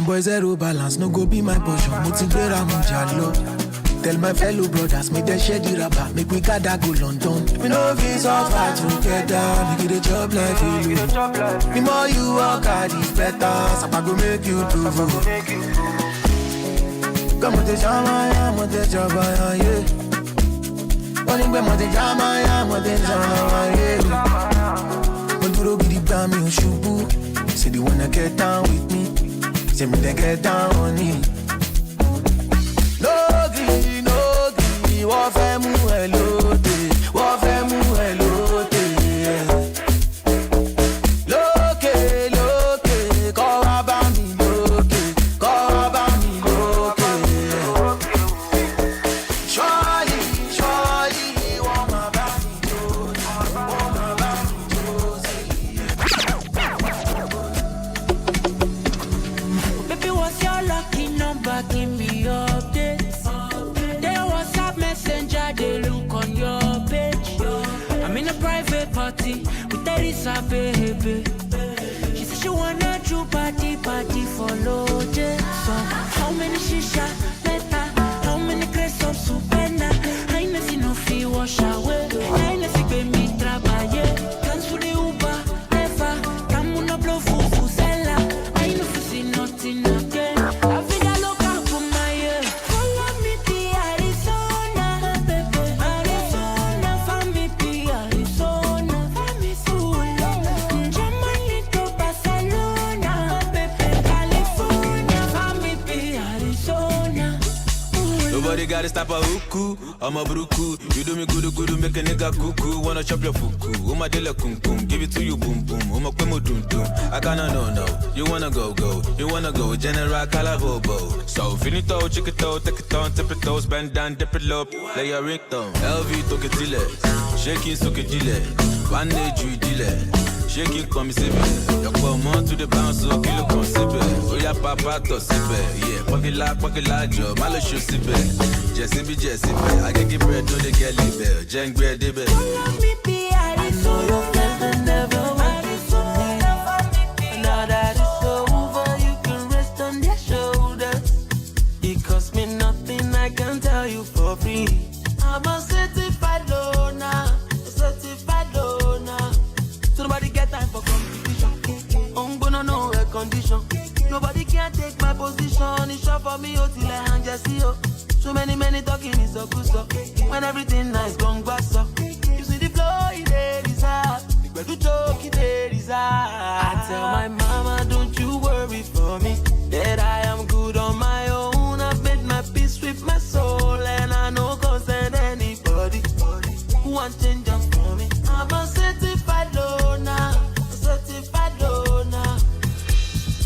Boy zero balance, no go be my portion. Motivate me jalo. Tell my fellow brothers, make them share the rubber. Make we gather go London. We know if all fight together. Make it a job like you. The more you work hard, it's better. Sapa go make you do. Come on, the jama, I'm on the jaba, yeah. Only when I'm the jama, I'm on the jama, yeah. When you get it by me, shubu. Say they wanna get down with me. Say me they get down on it. No green, what femu elote, what femu elote. Loke, call about me, loke. Surely, want my body, give me updates. They WhatsApp messenger, they look on your page. I'm in a private party with Teresa, baby. She said she wanna do party for Lode. So how many shisha better? How many crates of supena? I ain't seen no fee wash away. I ain't see pay me trabaye. Plans for the Uber, never. Come on, no blow fufu sella. I ain't see nothing again. Nobody gotta stop a huku, I'm a bruku. You do me good, make a nigga cuckoo. Wanna chop your fuku, my dela kum kum. Give it to you boom boom, my kwemo dum dum. I kinda no. You wanna go, you wanna go. General Calavobo. So finito, chick it out, take it on, tip it toes, bend down, dip it low. Lay your ringtone. LV took it till it. Shaking soak it till it. One day you delay. Shaking come see me. You come on to the bounce, so kill a consibe. Oh yeah, papa to sibe. Yeah, pocket la job, malo show sibe. Jesse be. I can give bread to the girl bell. Jang bread the bell. So your friends that never want you for me. Now that it's over, you can rest on their shoulders. It cost me nothing, I can tell you for free. I'm a certified loner. So nobody get time for competition. I'm gonna know it's short for me, oh, till I hang just see, oh. So many talking is so good, so. When everything nice, gone back, so. You see the flow, it is hard. The do joke, it is hard. I tell my mama, don't you worry for me, that I am good on my own. I've made my peace with my soul, and I know concern anybody who wants change them for me. I'm a certified loner,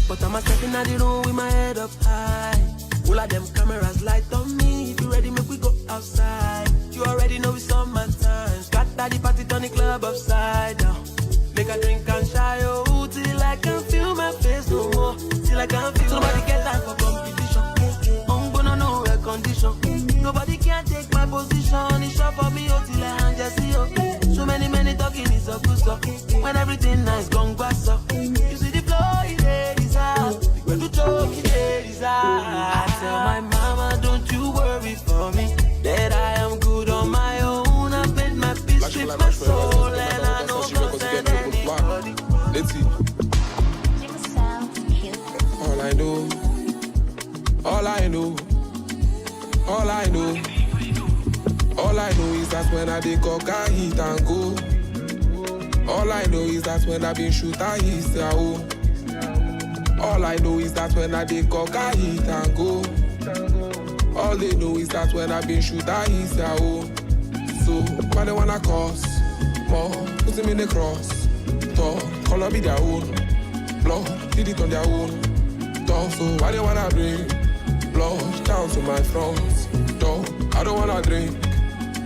but I'm a stepping out the room with my head up high. All of them cameras light on me. If you ready, make we go outside. You already know it's summertime. Scatter the party, turn the club upside down. Make a drink and shy, oh, till I can feel my face no more. Till I can feel. Somebody get time for competition. I'm gonna know air condition. Nobody can take my position. It's short for me, oh, till I hang just see, oh. So many talking is so good, so. When everything nice, gone grass, so. You see the flow, it is hard. When you joke, it is hard. I tell my mama, don't you worry for me, that I am good on my own. I've made my peace with my soul, and I know concern anybody. Let's see. All I know, all I know, all I know, all I know is that when I dey cock, I hit and go. All I know is that when I been shoot, I hit oh. All I know is that when I dey cock, I hit and go. All they know is that when I been shoot, I hit oh. So why they wanna cause more? Put them in the cross. Talk, color be their own. Blood, did it on their own. Talk, so why they wanna bring blood down to my front door? I don't wanna drink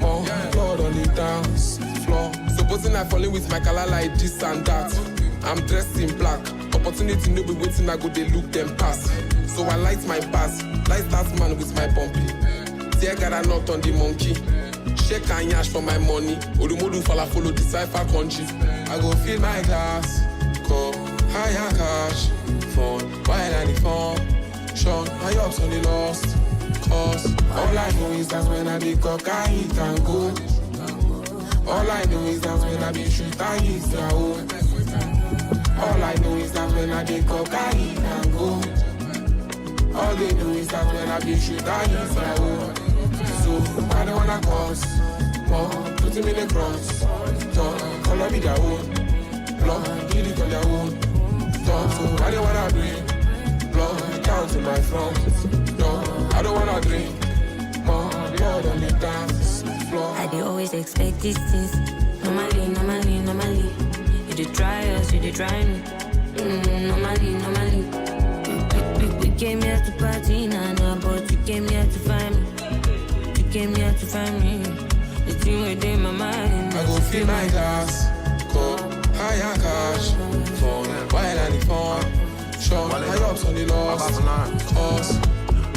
more blood on the dance floor. Supposing I fall in with my color like this and that. I'm dressed in black. Opportunity no be waiting, I go they look them pass. So I light my pass, light that man with my bumpy. See I got a knot on the monkey. Shake and yash for my money. Odumodu fala follow the cipher country. I go fill my glass, cup, higher cash, phone, while I the phone. Sean, my ups on the lost. Cause all I know is that when I be cock, I hit and go. All I know is that when I be shoot, I hit their own. All I know is that when I be cock, I hit and go. All they know is that when I be shoot, I hit their own. So I don't wanna cause more, put him in the cross. Talk, color be their own. Blood, did it on their own. Talk, so I don't wanna bring blood down to my front door. I don't wanna drink more blood on the dance floor. I dey always expect these things. Normally. You dey try us, you dey try me. Normally. We came here to party, nah, but you came here to find me. You came here to find me. The thing within my mind. I go fill my glass, cup, higher cash, phone, while I the phone. Show my ups on the lost. Cause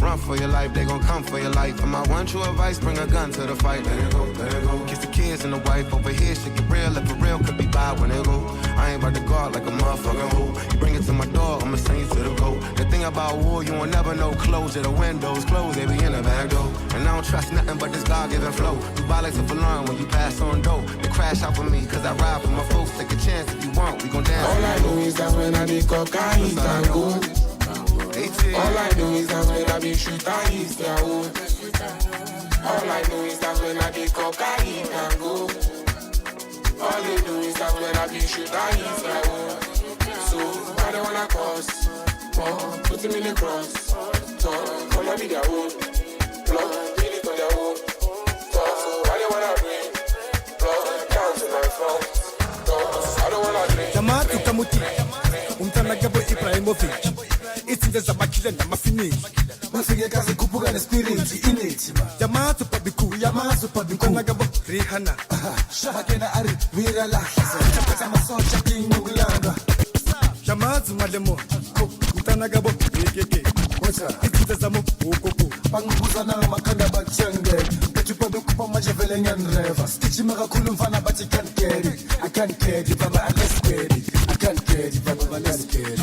run for your life, they gon' come for your life. And my one true advice, bring a gun to the fight. Let it go. Kiss the kids and the wife over here, shit get real. If for real could be bad when it go. I ain't about to guard like a motherfucking hoe. You bring it to my door, I'ma send you to the goat. The thing about war, you won't never know. Closure, the windows closed, they be in the back door. And I don't trust nothing but this God-given flow. You buy like a alarm when you pass on dough. They crash out for me, cause I ride for my folks. Take a chance if you want, we gon' dance. All I know is that when I be cock, I hit and go. All I know is that when I be shoot, I hit their own. All I know is that when I be cock, I hit and go. All they know is that when I be shoot, I hit their own. So I don't wanna cause more, put him in the cross. Talk, color be their own. Blood, did it on their own. Talk, so I don't wanna bring blood down to my front. Talk, I don't wanna drink. Jamatu kamuti, umtanagabo Ibrahimovic. Izinto zamakile namafinish mafike kaze kubuka nespirit init yamazu pabiku kanagabo Rihanna shakena ari virala chapeza masocha kinugulanga yamazu malemo utanagabo yekeke izinto zamo ukoko bangibuza na makanda bachenge kachupa dokupa majevele nyanreva skichima kakhulu mfana bathi can't get it I can't get it baba let's get it I can't get it baba let's get it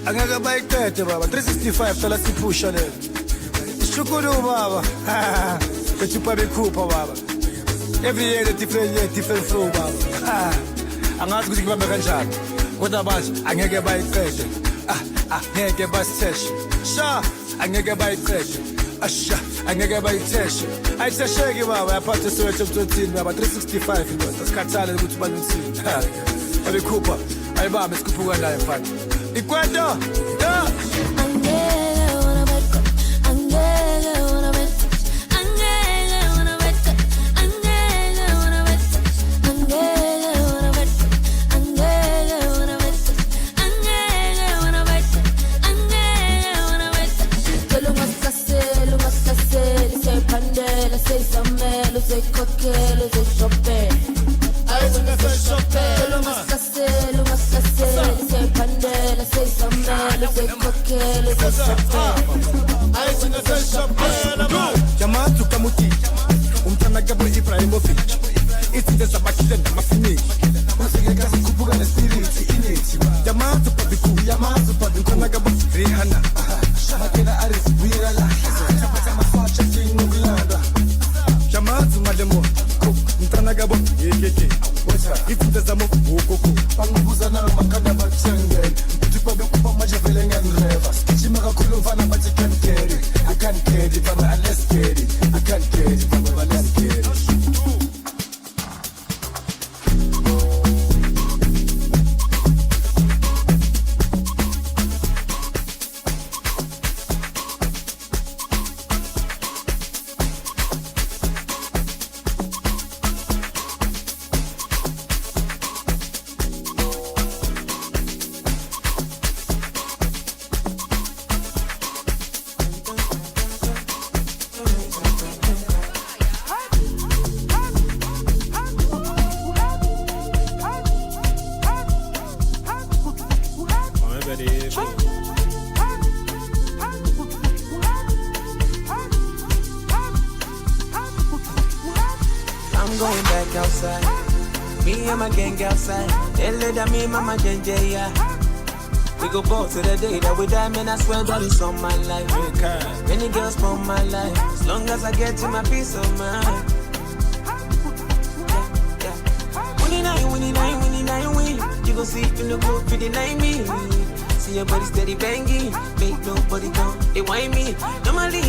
angeke bayiqede baba 365 thola sipusha le ishukuru baba bethi babekhupha baba every year a different flow baba angazi ukuthi kubambe kanjani kodwa manje angeke bayiqede angeke basitheshe sha angeke bayiqede asha angeke bayitheshe ayithesheki baba yaphatha Soweto ebuthini baba 365 indoda sikhathale ukuthi baluthini babekhupha ayibambe sikhuphuka naye mfana ikwento Say cocktail, say shopping. I wanna say shopping. Lo más cassé, say pandela, say sambela, say cocktail, say shopping. I wanna say shopping. Jamaa tukamuti, umtana Gabo Ibrahimovic. It's the sabakile na mafinish. Usige kazi kupuga na spirit in it. Jamaa tupabiku, na Gabo Rihanna. Makina Aris Wirala. Chapata mafacha kinugulanda. Jamatu mademo, mtana Gabo, yeke. Itu tazamo ukoko. Panguza na makanda bachangen. Tupabe kupa majavele nganrevas. Chimaka kuluvana but you can't carry. I can't carry, but I less carry. I can't carry, but I less carry. I'm going back outside. Me and my gang outside. Tell that me, mama, yeah. We go ball to the day that we die, man. I swear that it's on my life. Many girls from my life. As long as I get to my peace of mind. Winning. You gon' see in the book for the night me. See your body steady banging. Make nobody come, they whine me. Normally.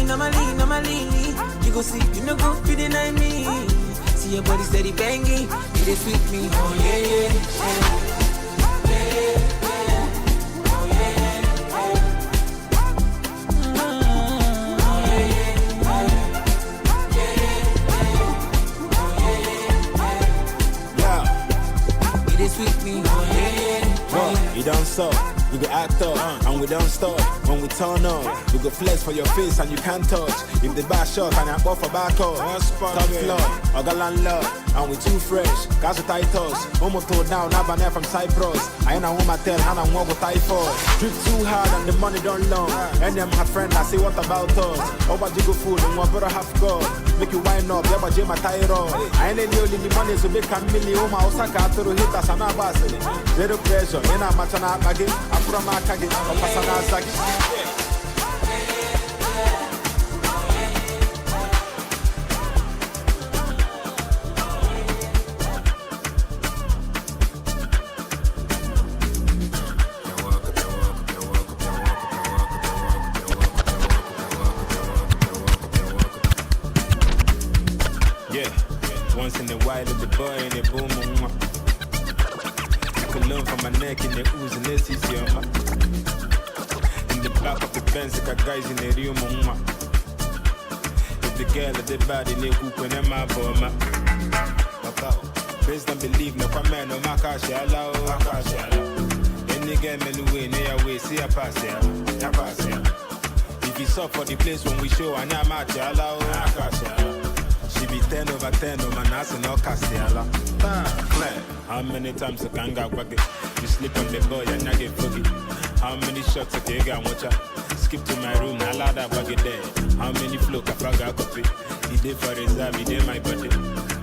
You gon' see in the book for the night me. See your body steady banging. You dey sweet me, oh yeah. You don't suck, we go act up, and we don't stop. When we turn up, we go flex for your face and you can't touch. If the back shot and I go for back up, top floor, I got landlord, and we too fresh. Guys with tight toes, one more toe down, now banana from Cyprus. I ain't a woman tell, and I'm one with typhoid. Drip too hard and the money don't long. And them my friend, I say what about us? Over jiggle food and one brother half God. Make you wind up, yeah, but my thyroid. I ain't any only the money, so make a million. My Osaka to hit us and our bass. Zero pressure, and I'm matching up again. I'm from Akagi, I'm passing out Saki. Once in a while, the boy in the boom. You can learn from my neck in the ooze and this is your in the back of the Benz, like guys in the room. If the girl at the body, they hoop when I'm my bomb. Please don't believe no man, no Makashi, allow. Any game, anyway, near way, see a pass here. If you saw for the place when we show, and I'm at allow. She be 10 over 10, no man, that's no Castiala. How many times I can go back? You sleep on the boy and I get foggy. How many shots I take and watch out? Skip to my room, I allow that buggy there. How many flow I forgot copy? He did for reserve, he did my body.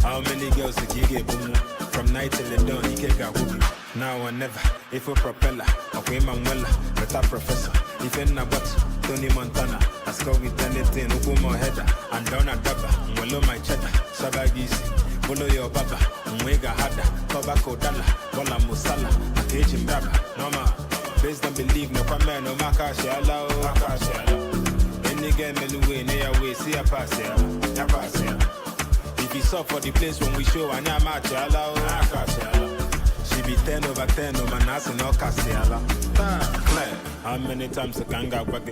How many girls I get boom? From night till the dawn, he can't go with me. Now or never, if a propeller, okay, Manuela, better professor. If in a what, Tony Montana, I score with anything, open my header, and down a dabba, wallow my cheddar, Sabagis, follow your baba, Mwega Hada, Tobacco Dalla, Bola Musala, a cage in Braba, Norma, based on believe, no comment, no Makasha, any game anyway, near way, see a pass here, if you saw for the place when we show, and I'm at she be 10 over 10, no man, that's no Cassiala. Clear. How many times I can go back?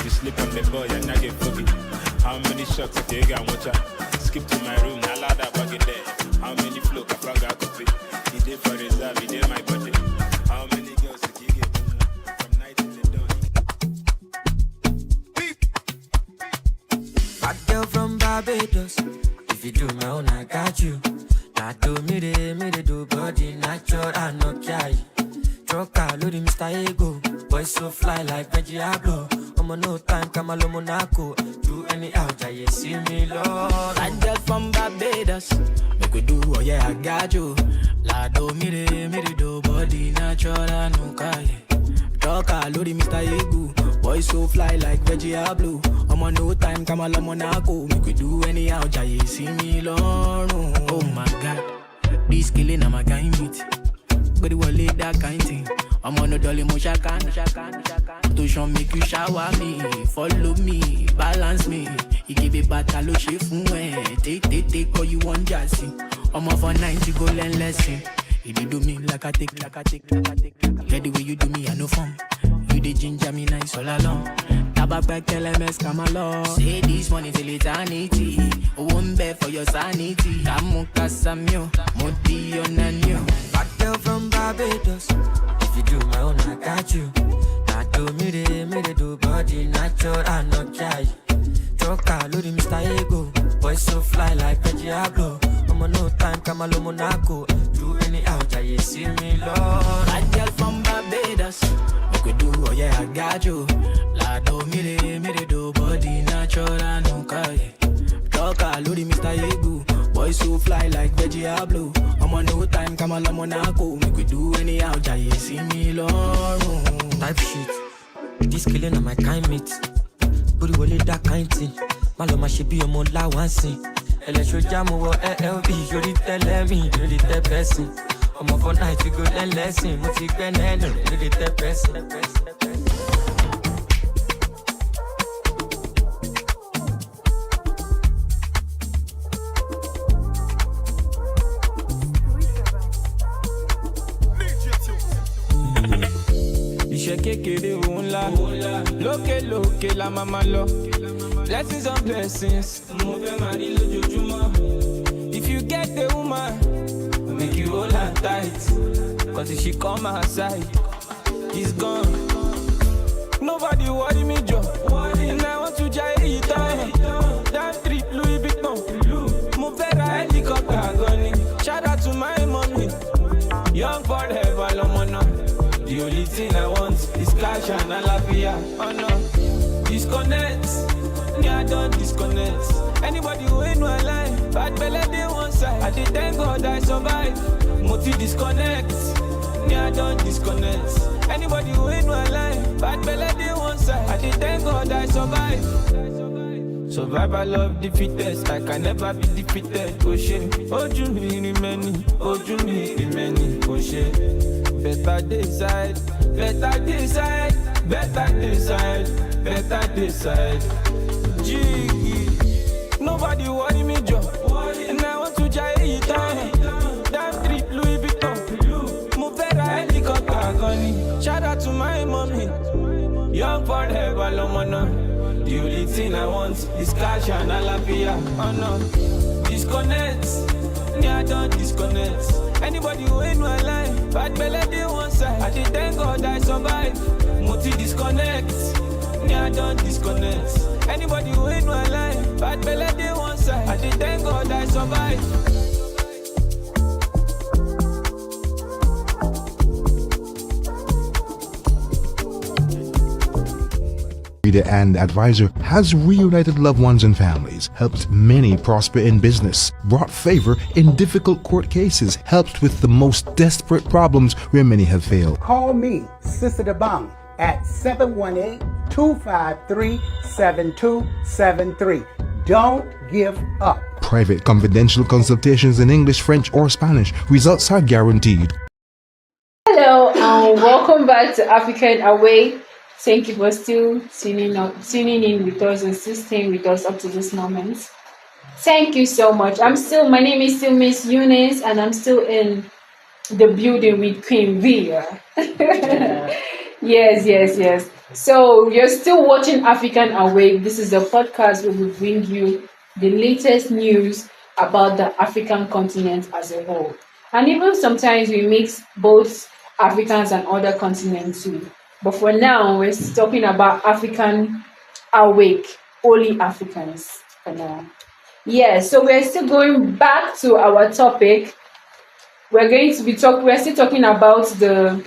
You sleep on the boy and I get foggy. How many shots I take and watch out? Skip to my room, I allow that buggy there. How many flow I forgot to pay? He did for reserve, he did my body. How many girls I can get from night till the dawn? Bad girl from Barbados. If you do my own, I got you. Now do me de do body natural and no carry. Troca, loading Mr. Ego. Boy so fly like Reggie Abloh. I'm on no time, Kamalo Monaco. Do any out, I see me, Lord. Bad girl from Barbados. Make we do, oh yeah, I got you. La do me de do body natural and no carry. Troca, loading Mr. Ego. Boy so fly like Reggie Abloh. I'm on no time, Kamala Monaco. Make we do any out, I see me, Lord. Oh my God, this killing I'm a kind meet. But it will lead that kind thing. I'm on a dolly mushakan. To show make you shower me, follow me, balance me. You give it back a look shift take all you want jassy. I'm off for 90 go learn lesson. You do me like I take. Get the way you do me, I no fun. You the ginger me nice all along. Tabak back LMS come along. Say this money till eternity. One bed for your sanity. Amuka Samyo, Modi Onanyo. Bad girl from Barbados. If you do my own, I got you. Now do me de do body natural and no carry. Troca, loading Mr. Ego. Boy so fly like Reggie Abloh. I'm on no time, Kamalo Monaco. Do any out, I see me, Lord. Bad girl from Barbados. Make we do, oh yeah, I got you. La do me de do body natural and no carry. Troca, loading Mr. Ego. Boy so fly like Reggie Abloh. I'm on no time, Kamala Monaco. Make we do any out, I see me, Lord. Type shit. This killing on my kind mate. But it will that kind thing. Maloma should be a more la one scene. Electro jam over LLB. You did tell me, you did tell person. I'm up for night, you go learn lesson. Multi grand head, you did tell person. Iṣẹ́ kékeré òun ńlá lókè la máa máa lọ. Blessings on blessings, mo fẹ́ máa rí lójoojúmọ́. If you get the woman, make you hold her tight. Cause if she come outside, he's gone. Nobody worry me, Joe. And I want to try it down. That trip, Louis Vuitton. Mo fẹ́ ra helicopter gan ni. Shout out to my mommy. Young forever, lọ́mọ náà. The only thing I want is cash and alafia. Oh no, disconnect. Yeah, I don't disconnect. Anybody who ain't no line, bad belly they one side. I did thank God I survive. Multi disconnect. Yeah, I don't disconnect. Anybody who ain't no line, bad belly they one side. I did thank God I survive. Survival of the fittest, I can never be defeated. Oh shit, oh Juni remaining, oh Juni remaining, oh shit. Better decide, better decide, better decide, better decide. Gee, nobody worry me, Joe. And I want to try it down. That trip, Louis Vuitton. Move better helicopter, gunny. Shout out to my mommy. Young forever, lomana. The only thing I want is cash and alafia. Oh no, disconnect. Yeah, I don't disconnect. Anybody who ain't no line, bad belly they one side. I did thank God I survive. Multi disconnect. Yeah, I don't disconnect. Anybody who ain't no line, bad belly they one side. I did thank God I survive. and advisor, has reunited loved ones and families, helped many prosper in business, brought favor in difficult court cases, helped with the most desperate problems where many have failed. Call me, Sister Bang, at 718-253-7273. Don't give up. Private confidential consultations in English, French, or Spanish. Results are guaranteed. Hello and welcome back to African Away. Thank you for still tuning in with us and still staying with us up to this moment. Thank you so much. My name is still Miss Eunice, and I'm still in the building with Queen Via. Yes. So you're still watching African Awake. This is a podcast where we bring you the latest news about the African continent as a whole. And even sometimes we mix both Africans and other continents too. But for now, we're talking about African Awake, only Africans for now. So we're still going back to our topic. We're still talking about the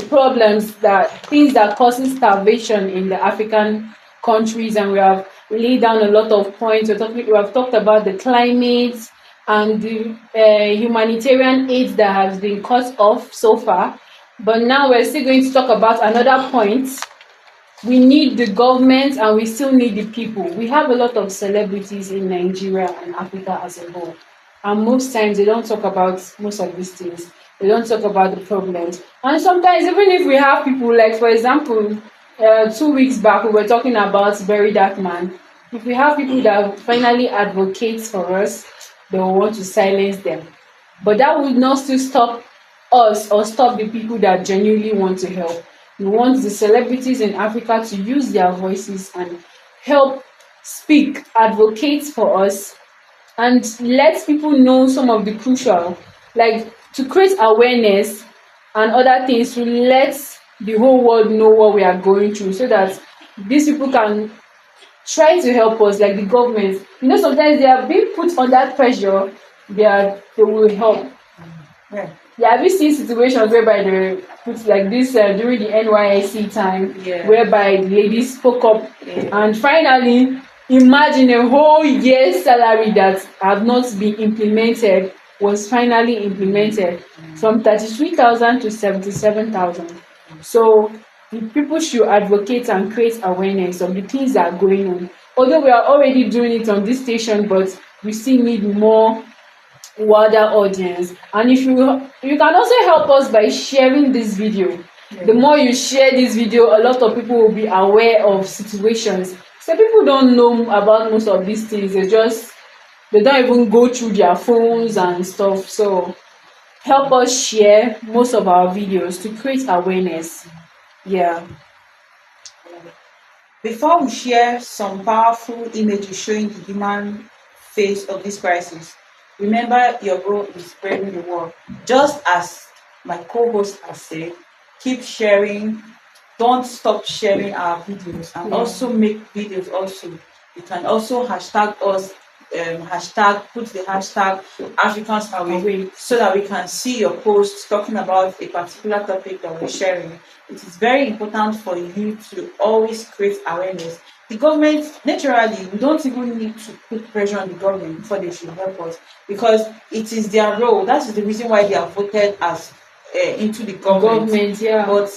problems, things that causes starvation in the African countries, and we have laid down a lot of points. We have talked about the climate and the humanitarian aid that has been cut off so far. But now we're still going to talk about another point. We need the government and we still need the people. We have a lot of celebrities in Nigeria and Africa as a whole. And most times they don't talk about most of these things. They don't talk about the problems. And sometimes even if we have people, like for example, 2 weeks back we were talking about Very Dark Man. If we have people that finally advocate for us, they will want to silence them. But that would not still stop us or stop the people that genuinely want to help. We want the celebrities in Africa to use their voices and help speak, advocate for us, and let people know some of the crucial, like to create awareness and other things, to let the whole world know what we are going through, so that these people can try to help us, like the government. Sometimes they are being put under pressure, they will help. Have you seen situations whereby they put like this during the NYSC time, whereby the ladies spoke up and finally, imagine a whole year's salary that have not been implemented was finally implemented, from 33,000 to 77,000. So people should advocate and create awareness of the things that are going on. Although we are already doing it on this station, but we still need more wider audience. And if you can also help us by sharing this video. The more you share this video, a lot of people will be aware of situations. So people don't know about most of these things. They don't even go through their phones and stuff. So help us share most of our videos to create awareness. Before we share some powerful images showing the human face of this crisis, remember your role in spreading the word. Just as my co-host has said, keep sharing. Don't stop sharing our videos, and also make videos also. You can also hashtag us, put the hashtag Africans Away, so that we can see your posts talking about a particular topic that we're sharing. It is very important for you to always create awareness. The government, naturally, we don't even need to put pressure on the government before they should help us, because it is their role. That is the reason why they are voted as into the government. But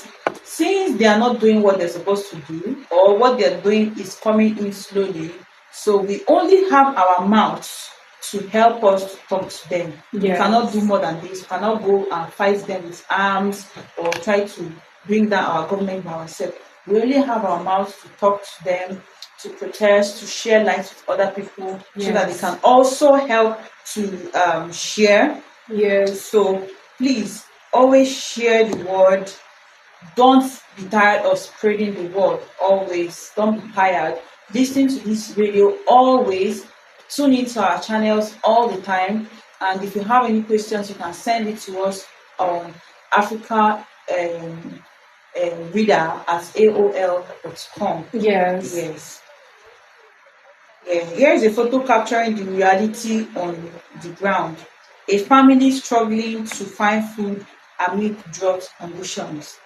since they are not doing what they're supposed to do, or what they're doing is coming in slowly, so we only have our mouths to help us to talk to them. We cannot do more than this. We cannot go and fight them with arms or try to bring down our government by ourselves. We only have our mouths to talk to them, to protest, to share light with other people, so that they can also help to share. So please always share the word. Don't be tired of spreading the word. Always, don't be tired. Listen to this radio always. Tune into our channels all the time. And if you have any questions, you can send it to us on Africa reader at AOL.com. Yes. Here is a photo capturing the reality on the ground. A family struggling to find food amid drought conditions.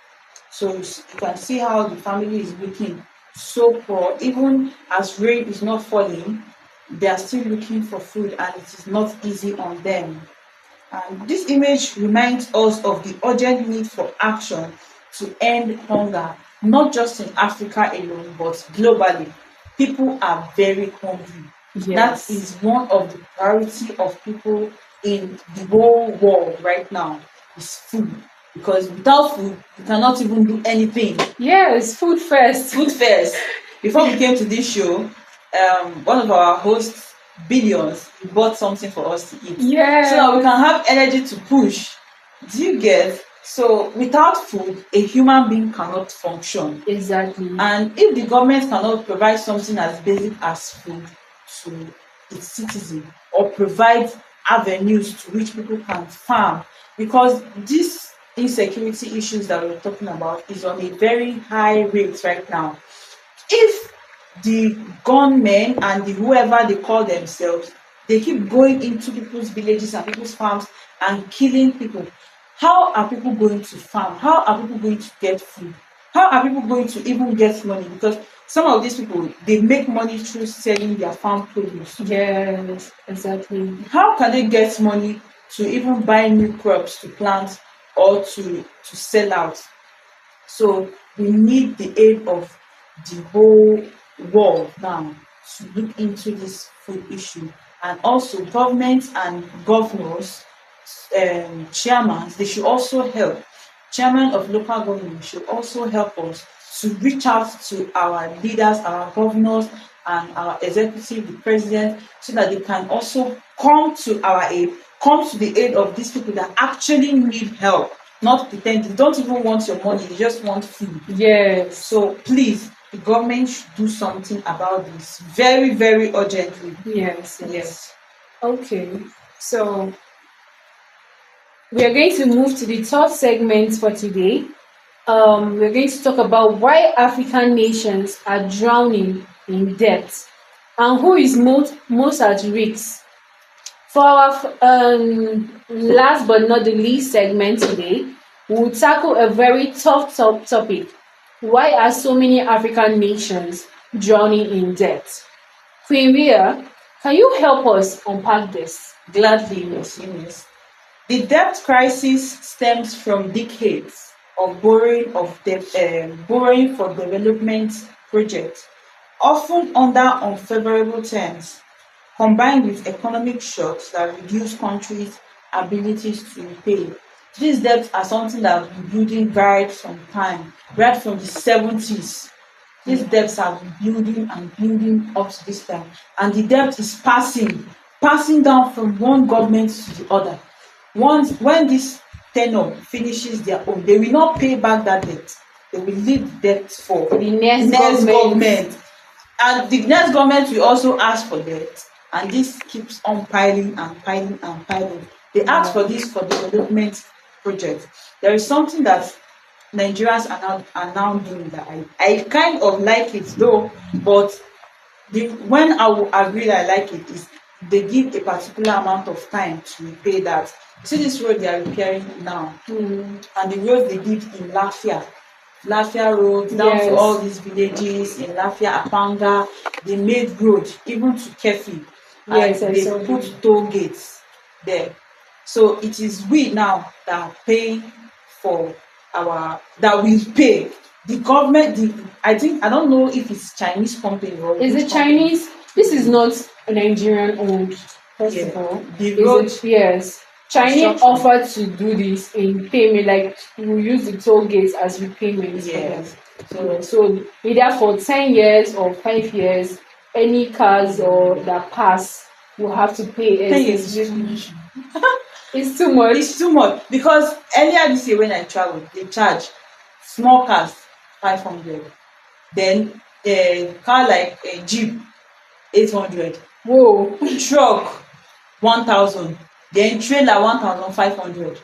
So you can see how the family is looking so poor, even as rain is not falling, they are still looking for food and it is not easy on them. And this image reminds us of the urgent need for action to end hunger, not just in Africa alone, but globally. People are very hungry. Yes. That is one of the priority of people in the whole world right now is food. Because without food, you cannot even do anything. Yes, food first. Food first. Before we came to this show, one of our hosts, Billions, he bought something for us to eat. Yes. So that we can have energy to push. Do you get? So without food, a human being cannot function. Exactly. And if the government cannot provide something as basic as food to its citizen or provide avenues to which people can farm, because these insecurity issues that we're talking about is on a very high rate right now. If the gunmen and the whoever they call themselves, they keep going into people's villages and people's farms and killing people, how are people going to farm? How are people going to get food? How are people going to even get money? Because some of these people, they make money through selling their farm produce. Yes, exactly. How can they get money to even buy new crops to plant or to sell out? So we need the aid of the whole world now to look into this food issue. And also governments and governors, chairmen, they should also help. Chairman of local government should also help us to reach out to our leaders, our governors, and our executive, the president, so that they can also come to our aid, come to the aid of these people that actually need help, not pretend. They don't even want your money, they just want food. Yes. So please, the government should do something about this very, very urgently. Yes. Okay. So we are going to move to the third segment for today. We're going to talk about why African nations are drowning in debt and who is most at risk. For our last but not the least segment today, we'll tackle a very tough topic. Why are so many African nations drowning in debt? Queen Ria, can you help us unpack this? Gladly, Miss Eunice. The debt crisis stems from decades of borrowing for development projects, often under unfavorable terms, combined with economic shocks that reduce countries' abilities to repay. These debts are something that have been building right from the 70s. These debts have been building and building up to this time, and the debt is passing down from one government to the other. When this tenure finishes their own, they will not pay back that debt. They will leave debt for the next government. And the next government will also ask for debt. And this keeps on piling and piling and piling. They ask for this for development projects. There is something that Nigerians are now doing that I kind of like it though, but when I will agree that I like it is they give a particular amount of time to repay that. See this road they are repairing now, and the road they did in Lafia Road down to all these villages in Lafia, Apanga, they made road even to Kefi, and they put toll gates there. So it is we now that are paying for that we pay. The government, I don't know if it's Chinese company or is it Chinese? This is not Nigerian owned. First of all, the road, Chinese offered to do this in payment, like we use the toll gates as repayment. Yes. So either for 10 years or 5 years, any cars or that pass will have to pay. 10 years is too much. It's too much. It's too much because earlier this year when I traveled, they charge small cars 500, then a car like a Jeep 800. Whoa. Truck 1,000. Then trailer 1,500.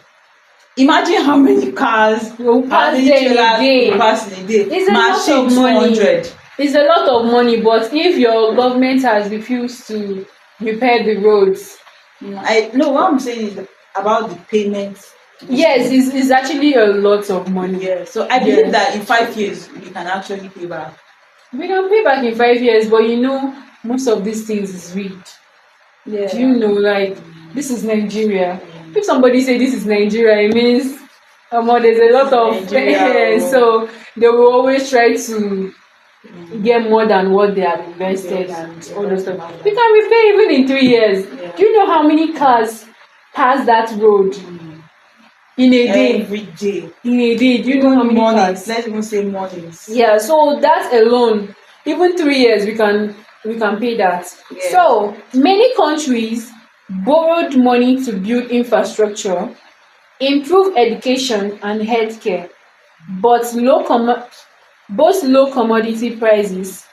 Imagine how many cars will pass in a day. It's a lot of money. 200. It's a lot of money, but if your government has refused to repair the roads, what I'm saying is about the payments. Yes, it's actually a lot of money. Yeah. So I believe that in 5 years we can actually pay back We can pay back in 5 years, but most of these things is rigged. Yeah. Do you know, like, this is Nigeria. If somebody say this is Nigeria, it means there's a lot of so they will always try to get more than what they have invested and all those stuff. We can repay even in 3 years. Yeah. Do you know how many cars pass that road in a day? Every day. In a day. Do you know how many mornings? cars? Let's even say mornings. Yeah, so that alone, even 3 years, we can pay that. Yeah. So many countries borrowed money to build infrastructure, improve education and healthcare, but both low commodity prices,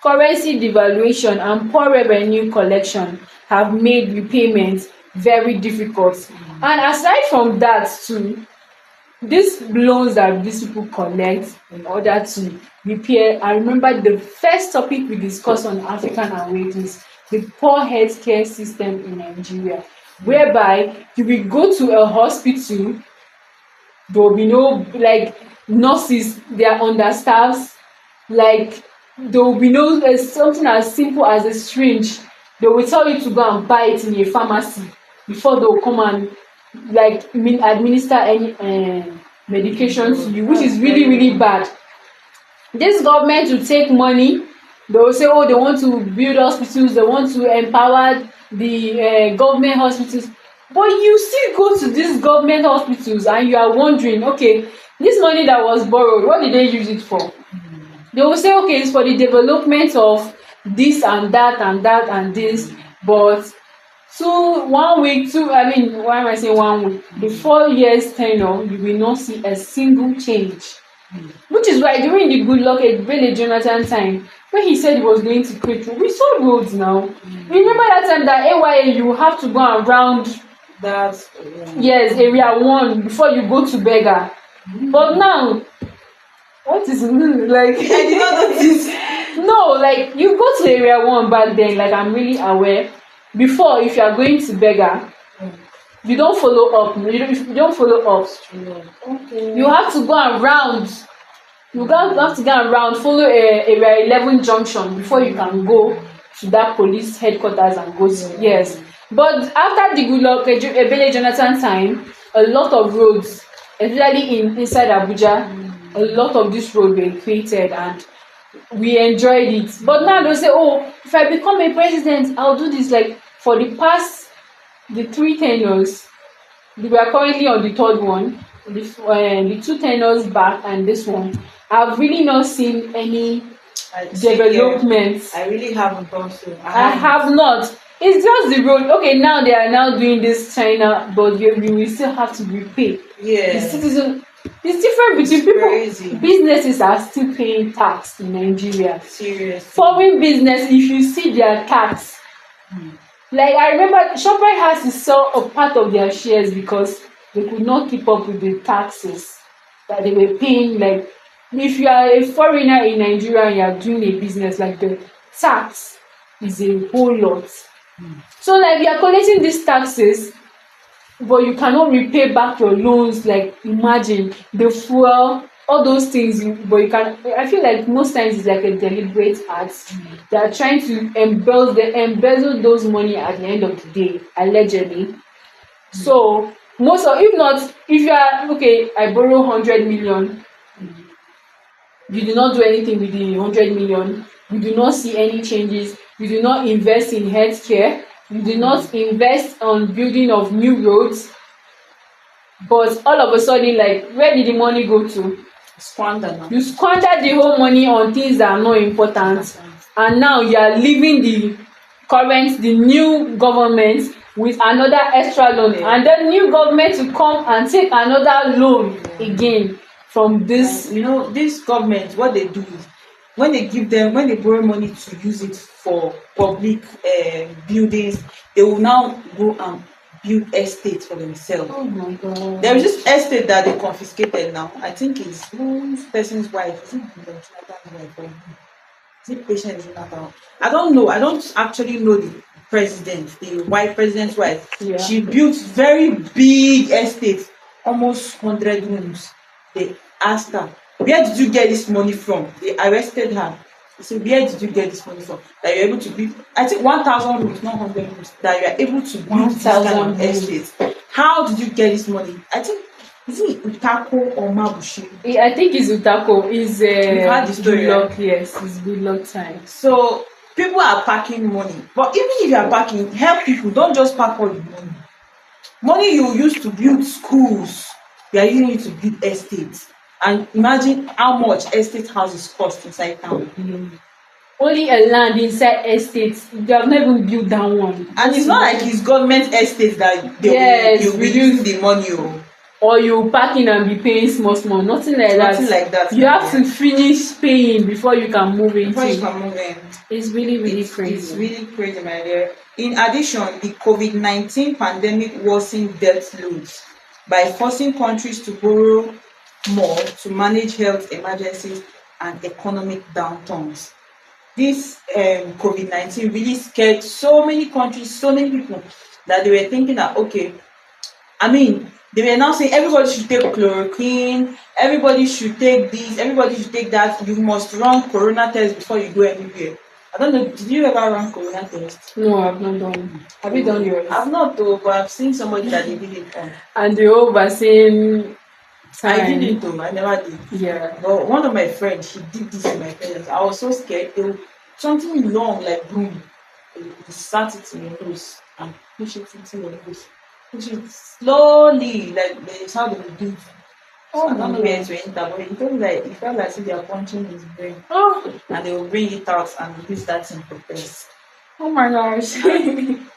currency devaluation and poor revenue collection have made repayment very difficult. And aside from that too, these loans that these people collect in order to repair, I remember the first topic we discussed on African Awakenings, the poor healthcare system in Nigeria, whereby you will go to a hospital, there will be no, like, nurses, they are understaffed, like, there will be no something as simple as a syringe. They will tell you to go and buy it in a pharmacy before they will come and administer any medication to you, which is really, really bad. This government will take money, they will say, oh, they want to build hospitals, they want to empower the government hospitals, but you still go to these government hospitals and you are wondering, okay, this money that was borrowed, what did they use it for? They will say, okay, it's for the development of this and that and that and this, but 1 week, why am I saying 1 week? The 4 years tenure, you will not see a single change. Which is why during the Goodluck Ebele Jonathan time, when he said he was going to create roads, we saw roads now. Remember that time that AYA, you have to go around that area 1 before you go to Beggar. But now, what is like? I did not notice. No, like, you go to area 1 back then, like, I'm really aware. Before, if you are going to Beggar, you don't follow up. You don't follow up. Okay. You have to go around. You have to go around, follow area 11 junction before you can go to that police headquarters and go to. Yes. But after the Goodluck Ebele Jonathan time, a lot of roads, especially inside Abuja, a lot of these roads were created and we enjoyed it. But now they say, oh, if I become a president, I'll do this. Like, for the 3 tenures, we are currently on the 3rd one, the 2 tenures back and this one, I've really not seen any developments. I really haven't done so. I have not. It's just the road. Okay, now they are now doing this China, but you will still have to repay. Yeah. The citizen. It's different between people. Crazy. Businesses are still paying tax in Nigeria. Seriously. Foreign business, if you see their tax, like, I remember ShopRite has to sell a part of their shares because they could not keep up with the taxes that they were paying. Like, if you are a foreigner in Nigeria and you are doing a business, like, the tax is a whole lot. So, like, you are collecting these taxes, but you cannot repay back your loans. Like, imagine the fuel, all those things. But you can. I feel like most times it's like a deliberate act. They are trying to embezzle those money at the end of the day, allegedly. So most of, if not, if you are okay, I borrow 100 million. You do not do anything with the 100 million. You do not see any changes. You do not invest in healthcare. You do not invest on building of new roads. But all of a sudden, like, where did the money go to? Squander. You squandered the whole money on things that are not important. And now you are leaving the new government with another extra loan. And then new government to come and take another loan again from this. This government, what they do is, when they borrow money to use it for public buildings, they will now go and build estates for themselves. Oh my God. There is this estate that they confiscated now. I think it's whose person's wife. Is it Jonathan's wife or is it Patient Jonathan? I don't know. I don't actually know the president, the president's wife. Yeah. She built very big estates, almost 100 rooms. They asked her, where did you get this money from? They arrested her So where did you get this money from? That you're able to build, I think 1,000 rooms, not 100 rooms, that you are able to build this kind of estate. How did you get this money? I think, is it Utako or Mabushi? I think it's Utako. It's You've had the story, good luck, yes. It's good luck time. So people are packing money. But even if you are packing, help people. Don't just pack all the money. Money you use to build schools, you are using it to build estates. And imagine how much estate houses cost inside town. Only a land inside estates. You have not even built that one. And it's not like it's government estates that you'll be using the money. Or you pack in and be paying small. Nothing like that. Nothing like that. You have to finish paying before you can move in. Before you can move in. It's really crazy. It's really crazy, my dear. In addition, the COVID-19 pandemic worsened debt loads by forcing countries to borrow more to manage health emergencies and economic downturns. This COVID-19 really scared so many countries, so many people, that they were thinking that, okay, I mean, they were now saying everybody should take chloroquine, everybody should take this, everybody should take that. You must run corona test before you go anywhere. I don't know, did you ever run corona test? No, I've not done. Have you done yours? I've not though, but I've seen somebody that they did it on. And the whole vaccine time. I didn't though, I never did. Yeah. But one of my friends, she did this with my parents. I was so scared. Something long like broom. You start it in your nose and push it into your nose. Push it slowly, like that's how they will do it. So I don't know where to enter, but it felt like they are punching his brain. And they will bring it out and use that thing for test. Oh my gosh.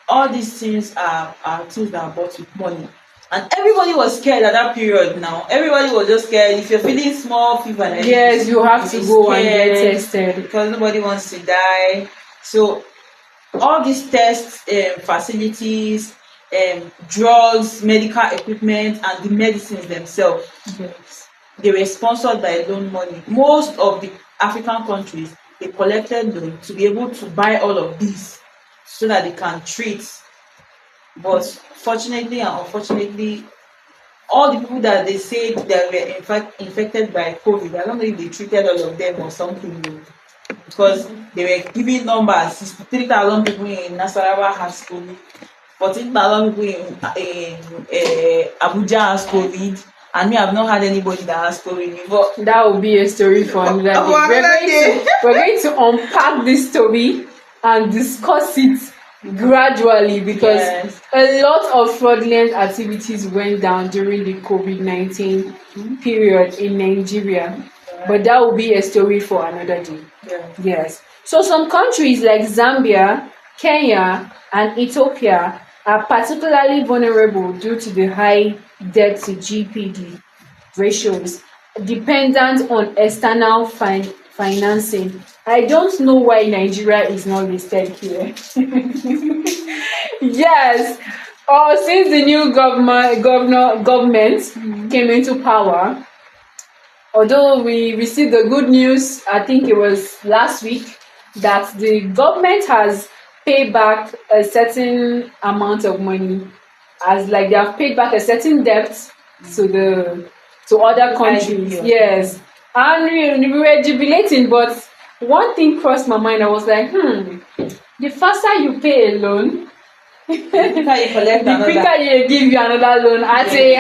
All these things are things that are bought with money. And everybody was scared at that period now. Everybody was just scared. If you're feeling small fever, like yes, you have to go and get tested. Because nobody wants to die. So all these tests, facilities, drugs, medical equipment, and the medicines themselves, yes, they were sponsored by loan money. Most of the African countries, they collected loan to be able to buy all of these so that they can treat. But fortunately and unfortunately, all the people that they said that were in fact infected by COVID, I don't know if they treated all of them or something, because they were giving numbers. 63,000 people in Nasarawa has COVID, 14,000 people in Abuja has COVID, and me, I've not had anybody that has COVID before. That will be a story for another day. We're going to unpack this story and discuss it gradually, because yes, a lot of fraudulent activities went down during the COVID-19 period in Nigeria. But that will be a story for another day. Yes. So some countries like Zambia, Kenya, and Ethiopia are particularly vulnerable due to the high debt to GPD ratios, dependent on external financing. I don't know why Nigeria is not listed here. Yes. Since the new government came into power, although we received the good news, I think it was last week, that the government has paid back a certain amount of money, as like they have paid back a certain debt to other countries. Yes. And we were jubilating, but one thing crossed my mind. I was like, the faster you pay a loan, the quicker you give you another loan at a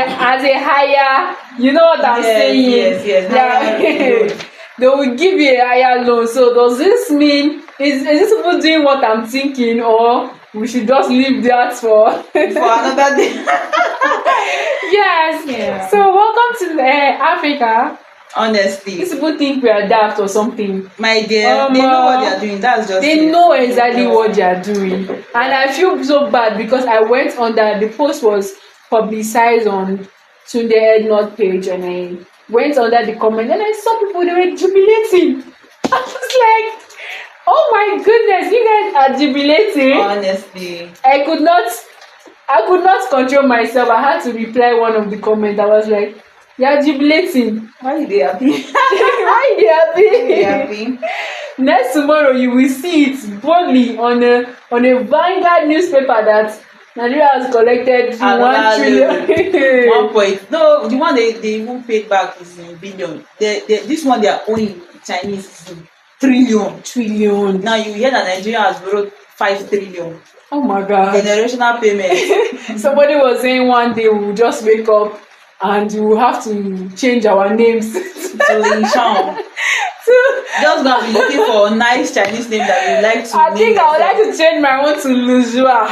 higher, you know what I'm saying? Yes. Yeah. They will give you a higher loan. So does this mean, is this people doing what I'm thinking, or we should just leave that for another day? Yes. Yeah. So welcome to Africa. Honestly, these people think we are daft or something. My dear, they know what they are doing. That's just they know exactly what they are doing. And I feel so bad because I went on the post was publicized on Tunde Ednot page, and I went under the comment and I saw people, they were jubilating. I was like, oh my goodness, you guys are jubilating. Honestly, I could not control myself. I had to reply one of the comments. I was like, you are jubilating. Why are they happy? Why are they happy? Next tomorrow you will see it boldly on a Vanguard newspaper that Nigeria has collected 1 trillion. 1 point. No, the one they even paid back is in billion. This one they are owing Chinese is in trillion. Now you hear that Nigeria has borrowed 5 trillion. Oh my God. Generational payment. Somebody was saying one day we'll just wake up and we'll have to change our names to Incheon. Just gonna be looking for a nice Chinese name that you like to I think I would like to change my own to Luzua.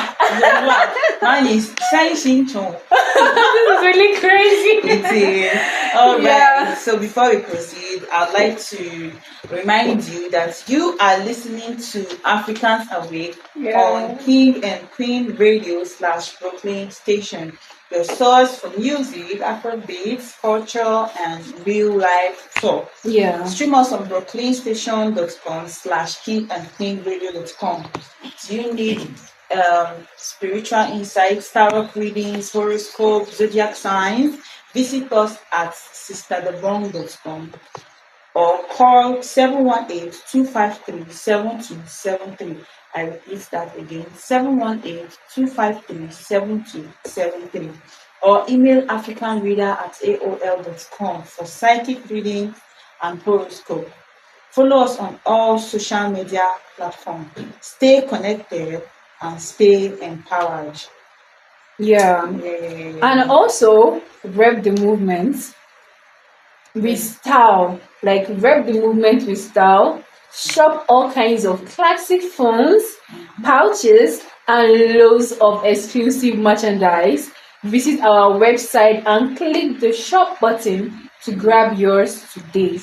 Mine is Shai Xinchong. This is really crazy. It is. Alright. Yeah. So before we proceed, I'd like to remind you that you are listening to Africans Awake on King and Queen Radio / Brooklyn Station. Your source for music, Afrobeats, culture, and real life talk. Yeah. Stream us on brooklynstation.com/kingandqueenradio.com. Do you need spiritual insights, tarot readings, horoscope, zodiac signs? Visit us at sisterdebong.com or call 718-253-7273. I repeat that again, 718-253-7273. Or email africanreader@aol.com for psychic reading and horoscope. Follow us on all social media platforms. Stay connected and stay empowered. Yeah. And also rep the movement with style. Like rep the movement with style. Shop all kinds of classic phones, pouches, and loads of exclusive merchandise. Visit our website and click the shop button to grab yours today.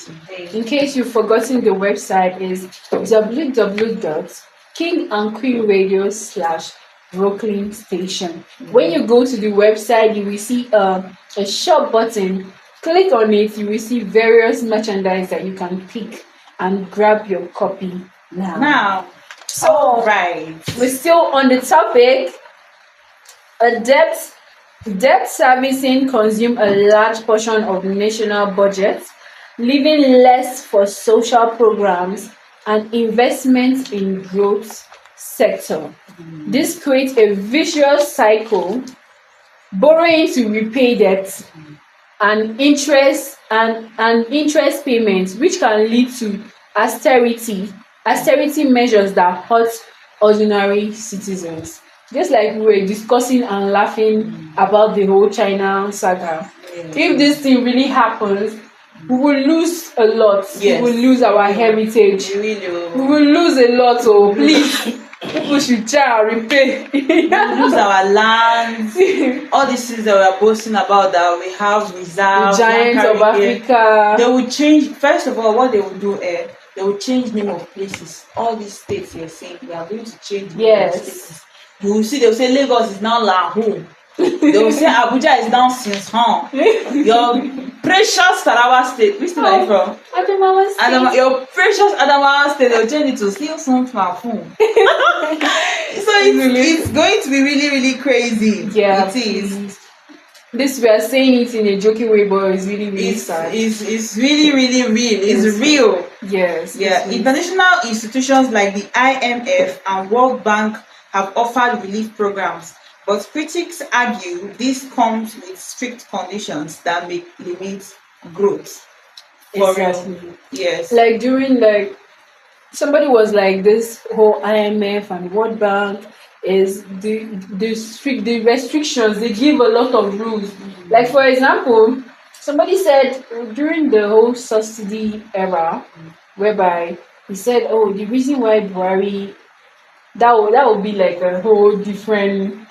In case you've forgotten, the website is www.kingandqueenradio / Station. When you go to the website, you will see a shop button. Click on it, you will see various merchandise that you can pick and grab your copy now. So, we're still on the topic. Debt servicing consumes a large portion of the national budget, leaving less for social programs and investments in growth sector. This creates a vicious cycle, borrowing to repay debt and interest payments, which can lead to austerity measures that hurt ordinary citizens. Just like we were discussing and laughing about the whole China saga. If this thing really happens, we will lose a lot. Yes. We will lose our heritage. We will lose a lot. So please, people should try and repay. We will lose our lands. All these things that we are boasting about, that we have reserves. The giants of Africa. They will change. First of all, what they will do is they will change name of places. All these states you're saying, they are going to change name of places. You will see, they will say Lagos is now Lahore. They will say Abuja is now Sinsan. Your precious Tarawa State. Which state are you from? Adamawa State. Your precious Adamawa State, they will change it to still some phone. So it's going to be really, really crazy. Yeah. It is. This, we are saying it in a joking way, but it's really, really sad. It's really, really real. It's real. Yes. Yeah. International institutions like the IMF and World Bank have offered relief programs, but critics argue this comes with strict conditions that may limit growth. Exactly. Yes. Like during somebody was like, this whole IMF and World Bank is the restrictions, they give a lot of rules. Like for example, somebody said during the whole subsidy era, whereby he said, oh, the reason why Buhari, that would be like a whole different,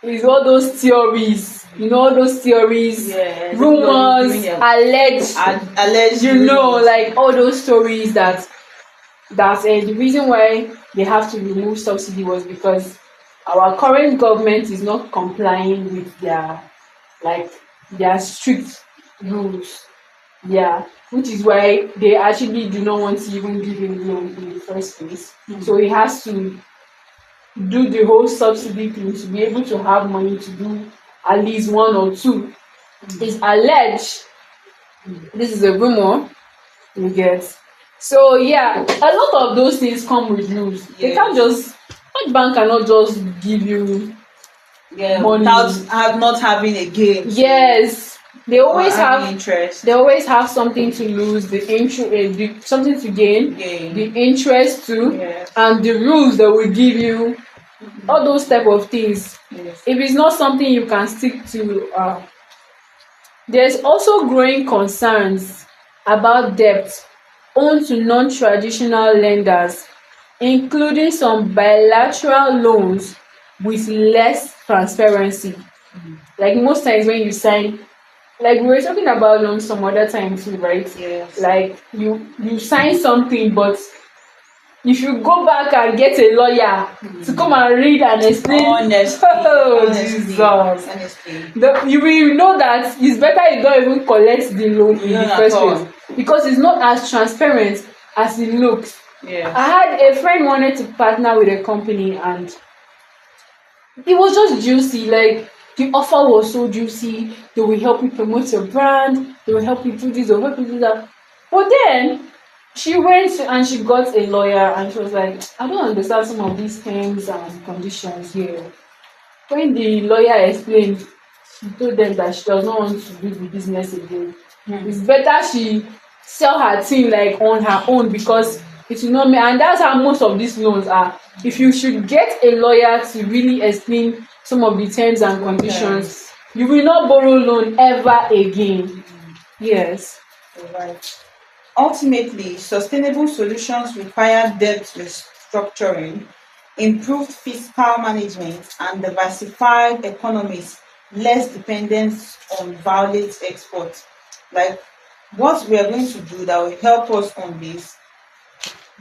is all those theories, all those theories, rumors, alleged, like all those stories that the reason why they have to remove subsidy was because our current government is not complying with their strict rules. Yeah, which is why they actually do not want to even give him loan in the first place. So he has to do the whole subsidy thing to be able to have money to do at least one or two. It's alleged. This is a rumor. You get. So yeah, a lot of those things come with rules. Yes. They can't just, what bank cannot just give you money without not having a gain. Yes. They always have interest. They always have something to lose, something to gain, the interest too, and the rules that will give you. All those type of things. Yes. If it's not something you can stick to, there's also growing concerns about debt owed to non-traditional lenders, including some bilateral loans with less transparency. Like most times when you sign, like we were talking about loans some other time too, right? Yes. Like you sign something, but if you go back and get a lawyer to come and read and explain, Honestly, Jesus, honestly. you will know that it's better you don't even collect the loan in the first place, because it's not as transparent as it looks. Yeah. I had a friend wanted to partner with a company, and it was just juicy. Like the offer was so juicy. They will help you promote your brand. They will help you do this. They will help you do that. But then she went and she got a lawyer, and she was like, I don't understand some of these terms and conditions here. When the lawyer explained, she told them that she does not want to do the business again. It's better she sell her thing like on her own, because it will not make, and that's how most of these loans are. If you should get a lawyer to really explain some of the terms and conditions, you will not borrow loan ever again. Yes. Right. Ultimately, sustainable solutions require debt restructuring, improved fiscal management, and diversified economies, less dependence on violent exports. Like what we are going to do that will help us on this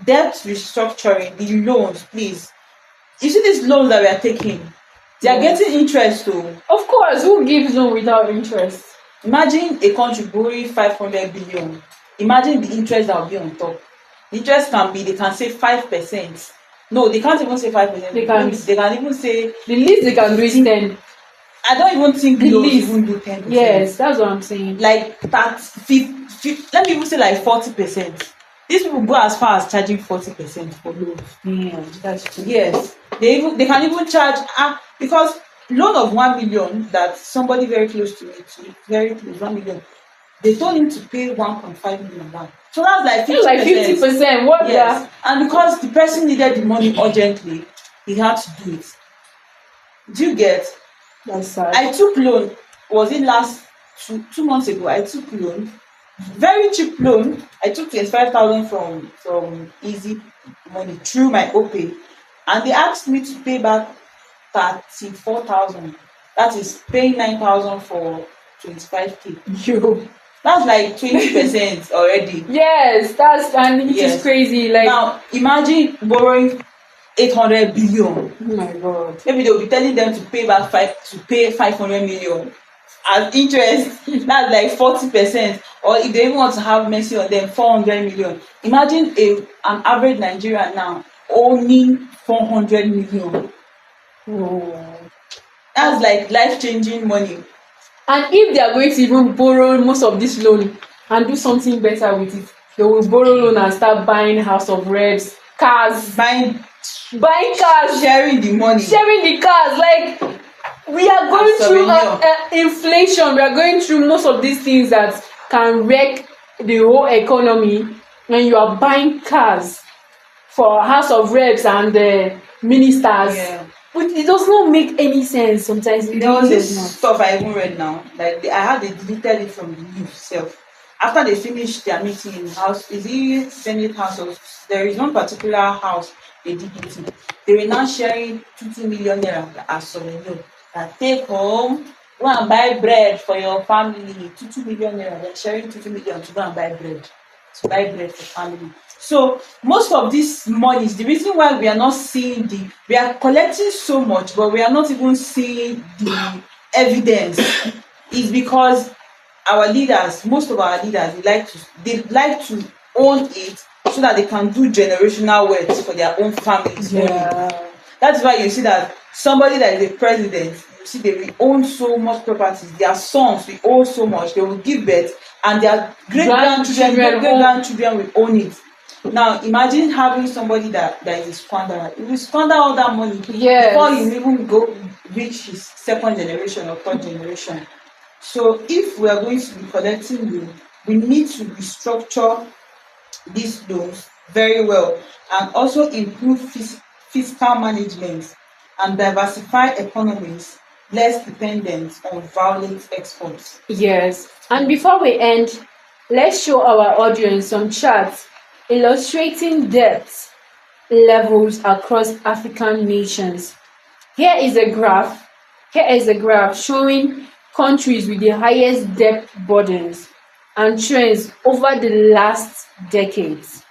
debt restructuring, the loans, please. You see these loans that we are taking, they are getting interest too. Of course, who gives loan without interest? Imagine a country borrowing 500 billion. Imagine the interest that will be on top. The interest they can say 5%. No, they can't even say 5%. They can even say the least they can do is 10. I don't even think the loans least even do 10%. Yes, that's what I'm saying. Like that, 50, let me even say like 40%. These people go as far as charging 40% for loans. Yeah, that's true. Yes, they can even charge because loan of 1 million that somebody very close to me, very close, 1 million, they told him to pay 1.5 million back. So that's like 50%. Like 50%. What? Yes, and because the person needed the money urgently, he had to do it. Do you get? That's sad. I took loan. Was it last 2 months ago? I took loan, very cheap loan. I took 25,000 from Easy Money through my OPay, and they asked me to pay back 34,000. That is paying 9,000 for 25k. Yo, that's like 20% already. Yes, it is crazy. Like now, imagine borrowing 800 billion. Oh my God. Maybe they'll be telling them to pay 500 million as interest. That's like 40%. Or if they even want to have mercy on them, 400 million. Imagine an average Nigerian now owning 400 million. Oh. That's like life-changing money. And if they are going to even borrow most of this loan and do something better with it, they will borrow loan and start buying house of reps, cars, buying cars, sharing the money, sharing the cars. Like we are going through inflation. We are going through most of these things that can wreck the whole economy, and you are buying cars for house of reps and ministers. Yeah. But it does not make any sense sometimes. There was this stuff I even read now. Like I had they deleted it from the news itself. After they finished their meeting in house, is it Senate House or there is one particular house they did it in. They were now sharing 2 million naira as souvenir. That take home, go and buy bread for your family. 2 million naira. They're sharing 2 million to go and buy bread. To buy bread for family. So most of these monies, the reason why we are not seeing we are collecting so much, but we are not even seeing the evidence, is because our leaders, most of our leaders, they like to own it so that they can do generational wealth for their own families. Yeah. That's why you see that somebody that is a president, you see they will own so much properties. Their sons will own so much. They will give birth, and their great-grandchildren will own it. Now imagine having somebody that is a squanderer. He will squander all that money before he even reach his second generation or third generation. So if we are going to be collecting loan, we need to restructure these loans very well and also improve fiscal management and diversify economies less dependent on violent exports. Yes. And before we end, let's show our audience some charts illustrating debt levels across African nations. Here is a graph. Here is a graph showing countries with the highest debt burdens and trends over the last decades.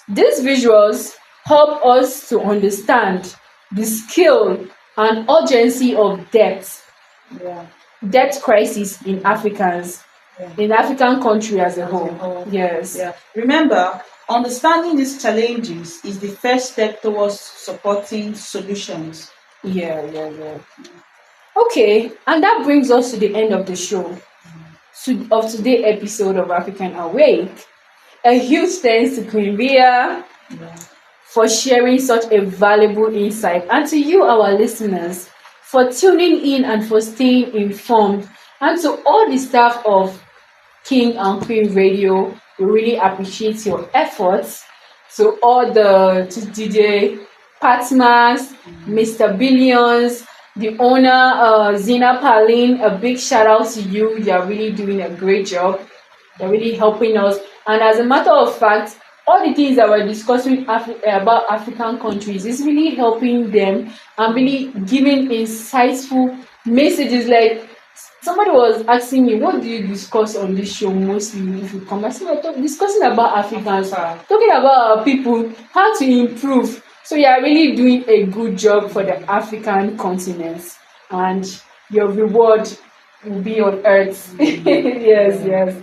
These visuals help us to understand the scale and urgency of debt crisis in in African country as a whole. Yes. Yeah. Remember, understanding these challenges is the first step towards supporting solutions. Yeah. Okay, and that brings us to the end of the show, of today's episode of African Awake. A huge thanks to Queen Ria for sharing such a valuable insight, and to you, our listeners, for tuning in and for staying informed, and to all the staff of King and Queen Radio. We really appreciate your efforts. To all the DJ Patmas, Mr. Billions, the owner, Zina Palin, a big shout out to you. You're really doing a great job. You're really helping us. And as a matter of fact, all the things that we're discussing about African countries is really helping them and really giving insightful messages. Like somebody was asking me, what do you discuss on this show mostly if you come? I said, we're discussing about Africans, talking about our people, how to improve. So you're really doing a good job for the African continent, and your reward will be on earth. Yes.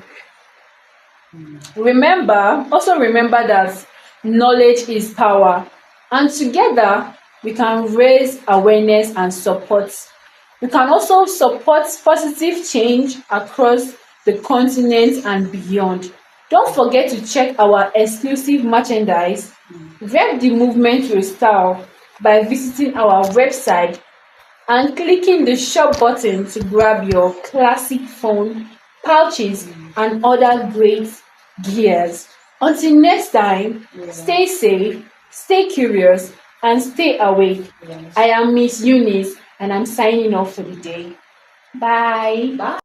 Also remember that knowledge is power, and together we can raise awareness and support. We can also support positive change across the continent and beyond. Don't forget to check our exclusive merchandise, Rep the Movement with Style, by visiting our website and clicking the shop button to grab your classic phone, pouches, and other great gears. Until next time, stay safe, stay curious, and stay awake. I am Miss Eunice, and I'm signing off for the day. Bye.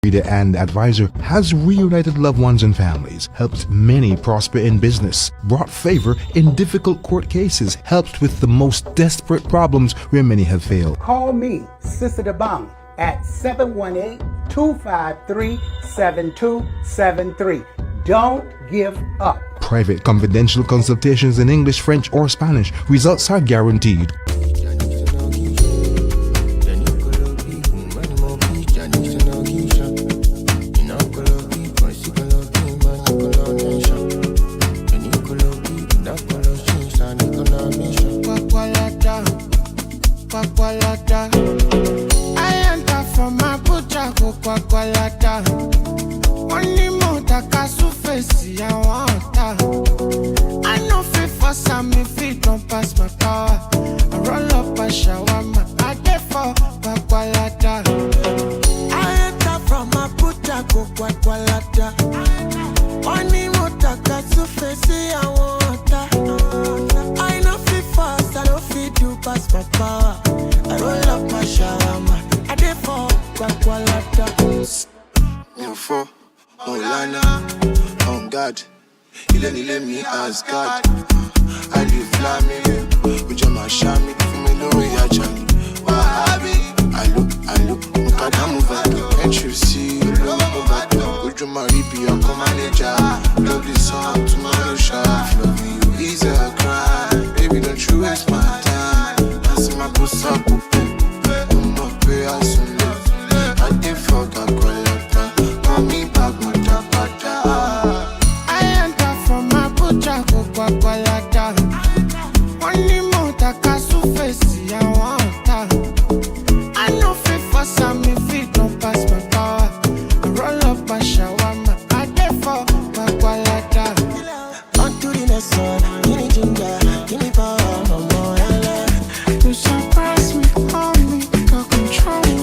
Reader and advisor has reunited loved ones and families, helped many prosper in business, brought favor in difficult court cases, helped with the most desperate problems where many have failed. Call me, Sister Bang, at 718-253-7273. Don't give up. Private confidential consultations in English, French, or Spanish. Results are guaranteed. I enter from Abuja, go Kwakwalada. Money more takasu face, I want I know fit for some if it don't pass my power. I roll up a shawarma, I get for Kwakwalada. I enter from Abuja, go Kwakwalada. Money more takasu face, I want I know fit fast, I don't fit do pass my power. I roll up my shawarma, I get for Kwakwalada. For Olana, on God, you let me ask God. I live flaming, with your mashami, for me no way I jam. I look, Mukada move. Can't you see, you look over. Would you marry be your manager? Love this song tomorrow, shot. Loving you is a crime. Baby, don't you waste my time. I see my puss up, I'm up here, I soon love. I did fuck up. I enter from Abuja, go Kwakwalada. Money more takasu face, I want I know fit for some if it don't pass my power. I roll up a shawarma, I get for Kwakwalada. On to the next one, give me ginger, give me power, no more. You surprise me, hold me, you control me.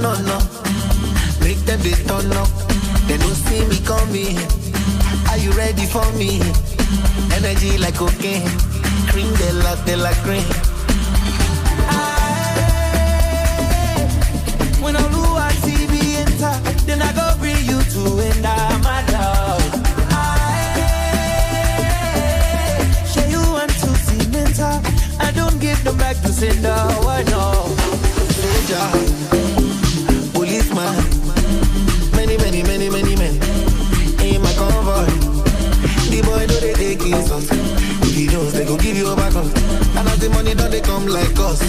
no, no. Make them they turn up. They don't see me coming. Are you ready for me? Energy like cocaine. Cream de la cream. When I lose, I see me enter. Then I go bring you to end my love. Share you want to see mental. I don't give them back to sender. Why no? Soldier, policeman, many men in my convoy. The boy do they take his us. If he knows they go give you a back up. And as the money don't they come like us.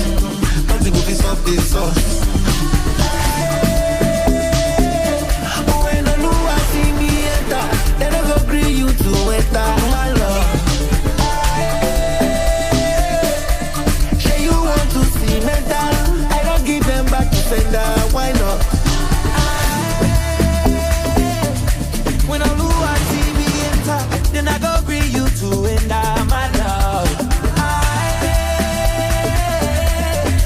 Nothing will be stop this sauce. When I know I see me enter, then I go agree you to enter my love. Say you want to see mental. I don't give them back to sender. Why not? When I know I see me enter, then I go agree you to enter my love.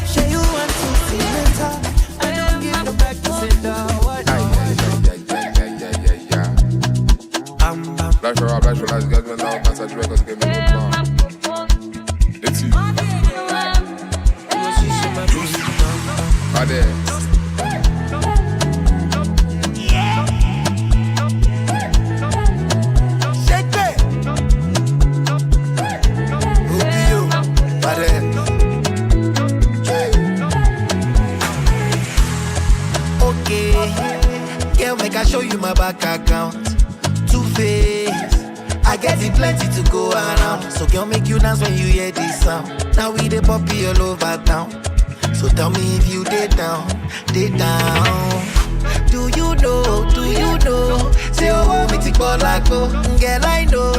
Say you want to see mental. I don't give them back to sender. Why not? Flash for life, get me now, can't touch records, give me a plan. It's you. Right there. Shake it. Who be you? Right there. Okay. Girl, make I show you my bank account. Two-Face. I get it plenty to go around. So girl, make you dance when you hear this sound. Now we the poppy all over town. So tell me if you did down, did down. Do you know? Say oh, me tick ball like go. Girl, I know.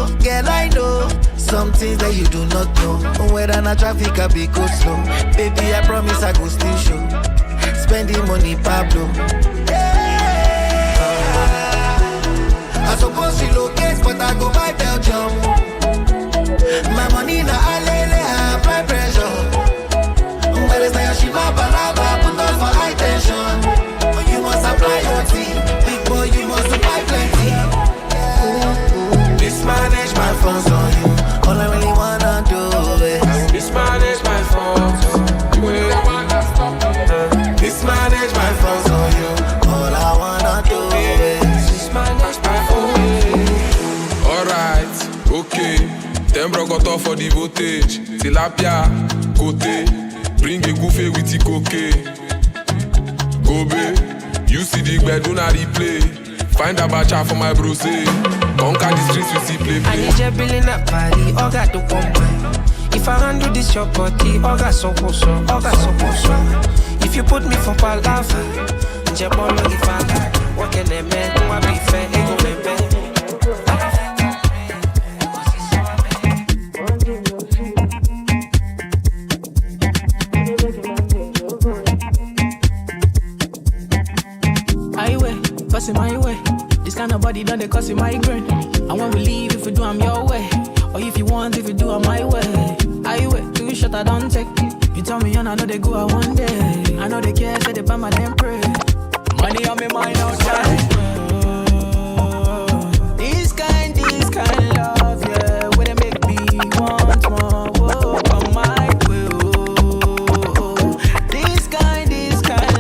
Some things that you do not know. Whether na traffic I be go slow. Baby, I promise I go still show. Spending money, Pablo. I suppose she locates, but I go buy Belgium. My money na alele, I apply pressure. But it's like she lava, put on for high tension. You must apply OT, big boy, you must apply plenty. Mismanage my funds on you, all I really wanna do is Mismanage my phones. You ain't the one that's stopping. mismanage my funds on you, all I wanna do is Mismanage my phones. Alright, okay. Tembro got off for the voltage. Tilapia, côté. Bring a goofy with the cocaine. Gobe, you see the bed, do not replay. Find a bacha for my bro, say. Conquer the streets with the play. I need you billing up party, all got to come. If I handle this your body, all got so. If you put me for Palava, Jabolo if I got, what can they make? Who I be fair, ego me bad. My way. This kind of body done they cause you migraine. And when we leave, if we do, I'm your way. Or if you want, if you do, I'm my way. I wait, 2 shot I don't take. You tell me, and I know they go out one day. I know they care, say they buy my damn pray. Money on me mind outside. This kind love, yeah, where they make me want more. Whoa, on my way. This kind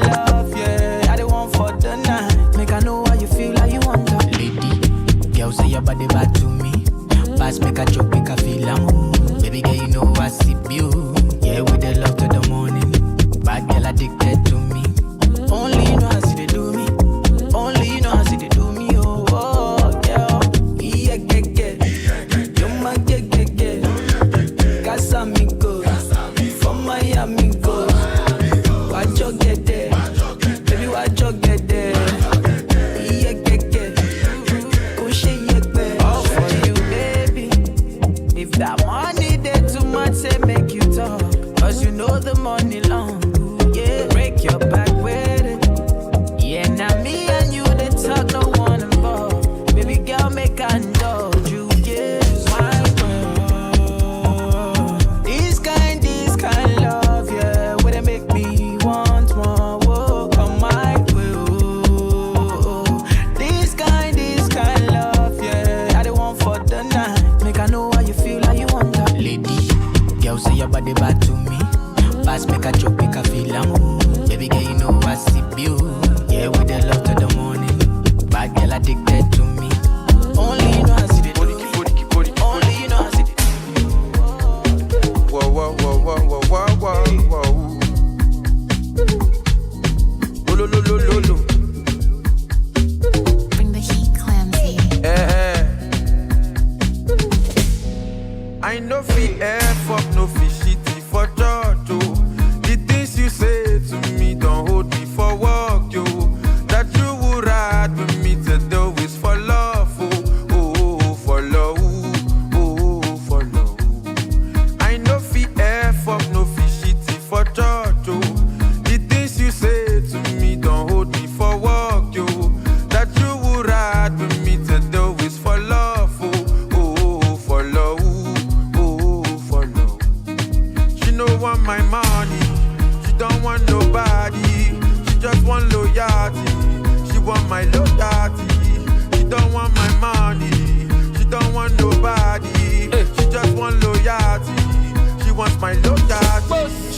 love, yeah, I don't want for the night. Make I know how you feel, like you want to. Lady, girl say your body bad to me. Pass make a joke, make a feel I'm baby girl, you know I see you. Yeah, with the love to the morning. Bad girl addicted to me. Only you know how see they do me. Only you know how see they do me. Oh, girl. Yeah. You're my get. Casamigos. From Miami, go. Watch you get there. Baby, watch you get there. If that money there too much, say make you talk.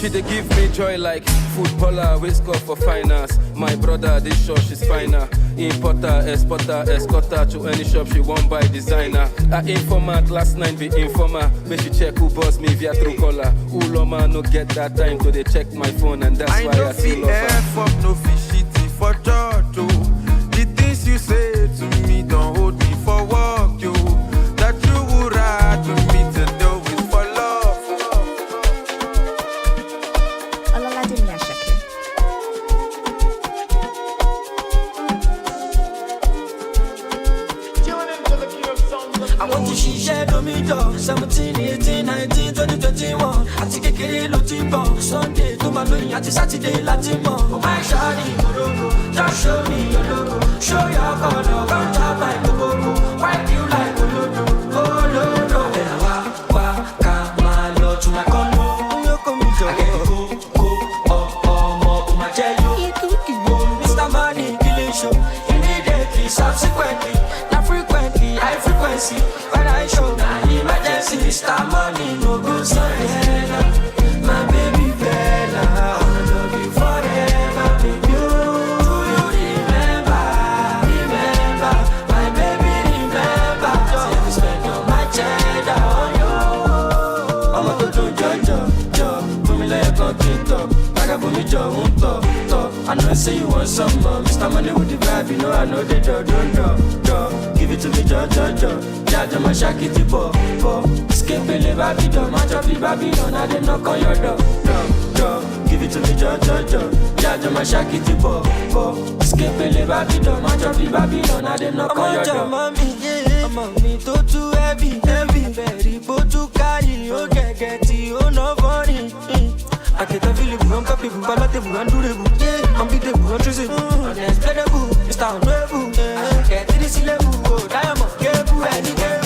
She dey give me joy like footballer, we score for finance. My brother, this shop she's finer. Importer, exporter, escorter to any shop she won't buy designer. I informant last night be informer. Make she check who boss me via true caller. Uloma no get that time to they check my phone and that's why I still love her. F-up, no fish shitty for church, oh. The things you say to me don't hold me for work, yo. That you would write to me to do it for love. I want to share the middle 17, 18, 19, 20, 21. I take a kilo timbo Sunday to my loin at Saturday Latimo. Oh my shawty, just show me your logo. Show your color, come tap my logo. Wipe you like a logo. Oh, logo. Then I walk, come my lord to my condo. You come with your go, my jelly. Mr. Money, killing show. Immediately, subsequently, not frequently, high frequency. When I show now emergency, Mr. Money, no good son. My baby Bella, I wanna love you forever, baby. Do you remember, my baby remember? Say we spend all my cheddar on you. I'ma go to Jojo, put me like a concrete. Baga for me, Joe, I know say you want some more. Mr. Money with the vibe, you know I know they do. Give it to me, Jojo. Jaja, my shaki, the bo. Escape the Babylon, my choppy Babylon. I didn't knock on your door. Give it to me, Jojo. Jaja, my shaki, the bo. Escape the Babylon, my choppy Babylon. I didn't knock on your door. I'm on me too heavy. Very to carry. Oh, get you, no funny. I can't feel it, I'm capable, but I'm durable. I'm beatable, untraceable, unexplainable. Mr. Unravel, get to this level. Diamond, cable, any cable.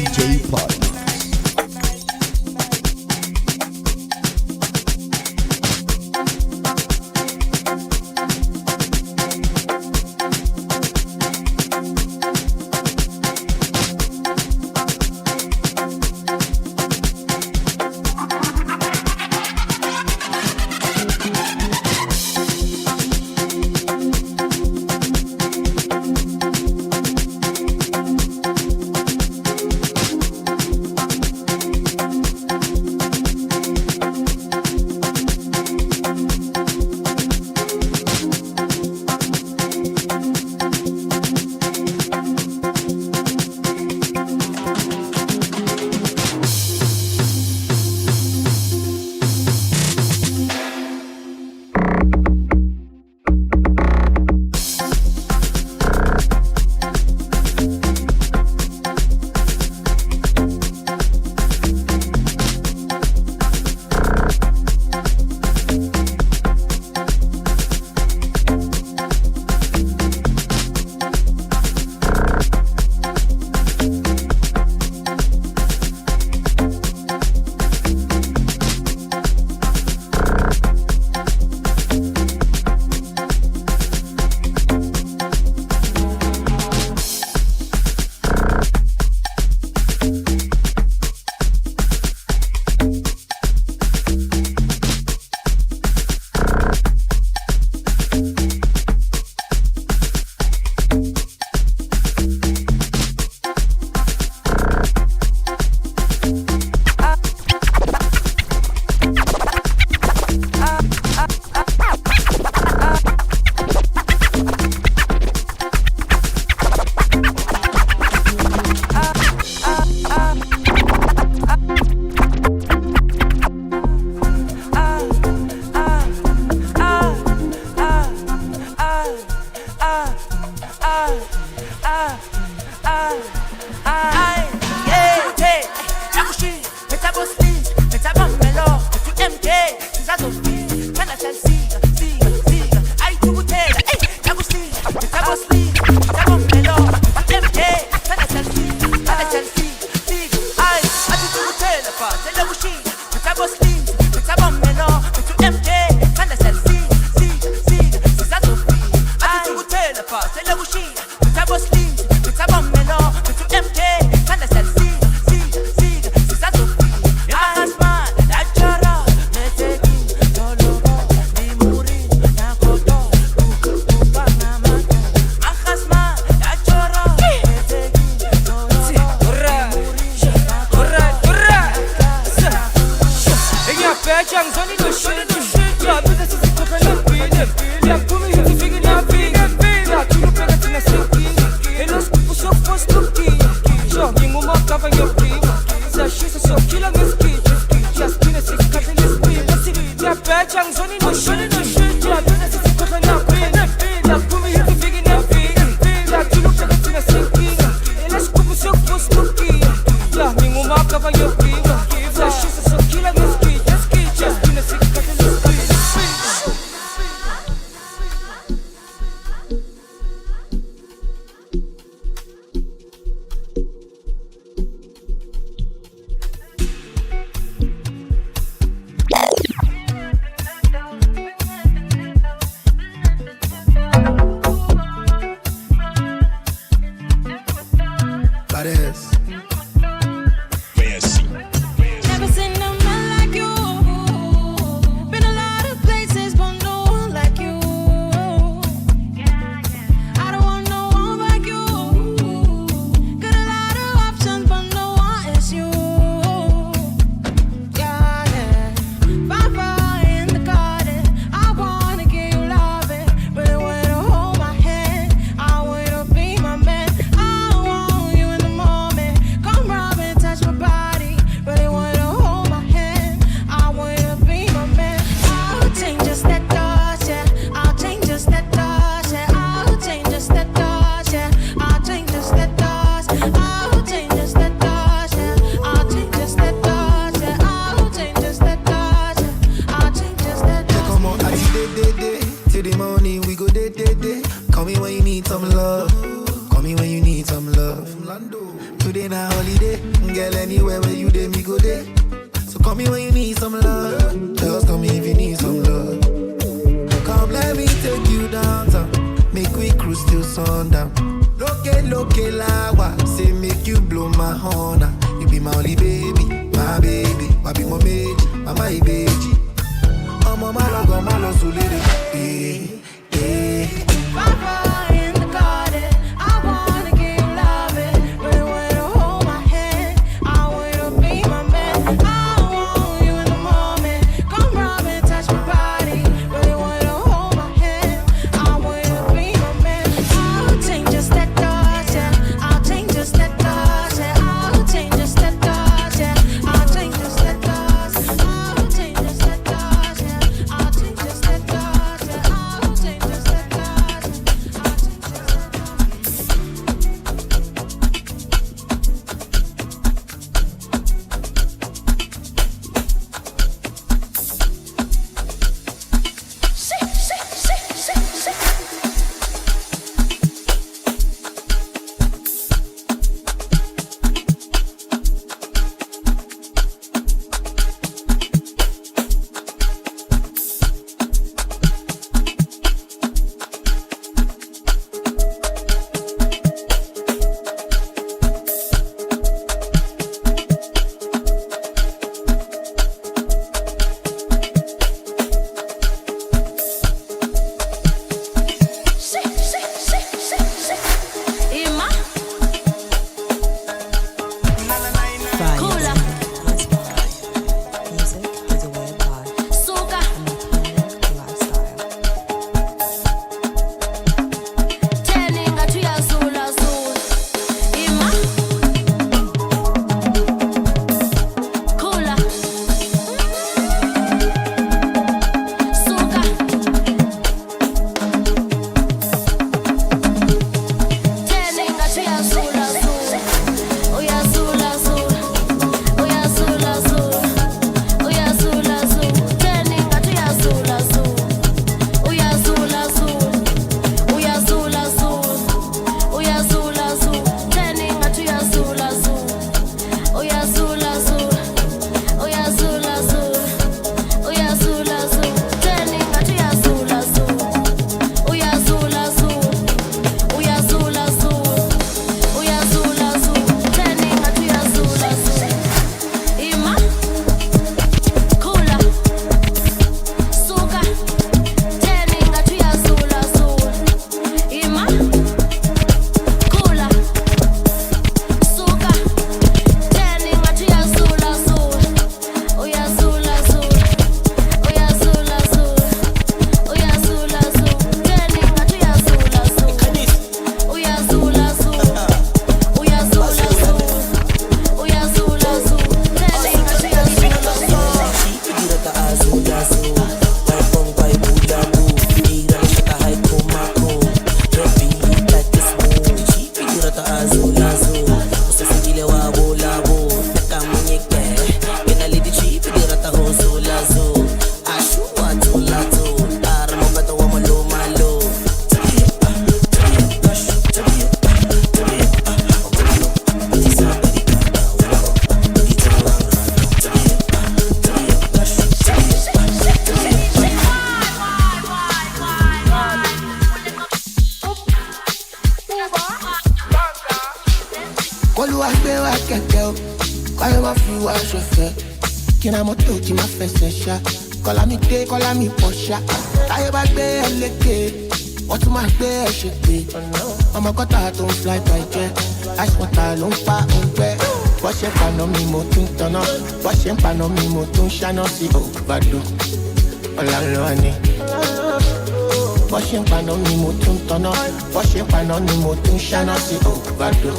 DJ Pod. I'll change chauffeur. Qui n'a moto qui m'a fait sécher. Calamité, calamité, pocha. Aïe, bagbe, elle what to my bed, shit, I'm a got out on fly by jet. I sweat I long pa on bed. Wash your pan on me, motun turn up. Wash your pan on me, motun shine on see overdo. Olalani. Wash your pan on me, motun turn up. Wash your pan on me, motun shine on see overdo.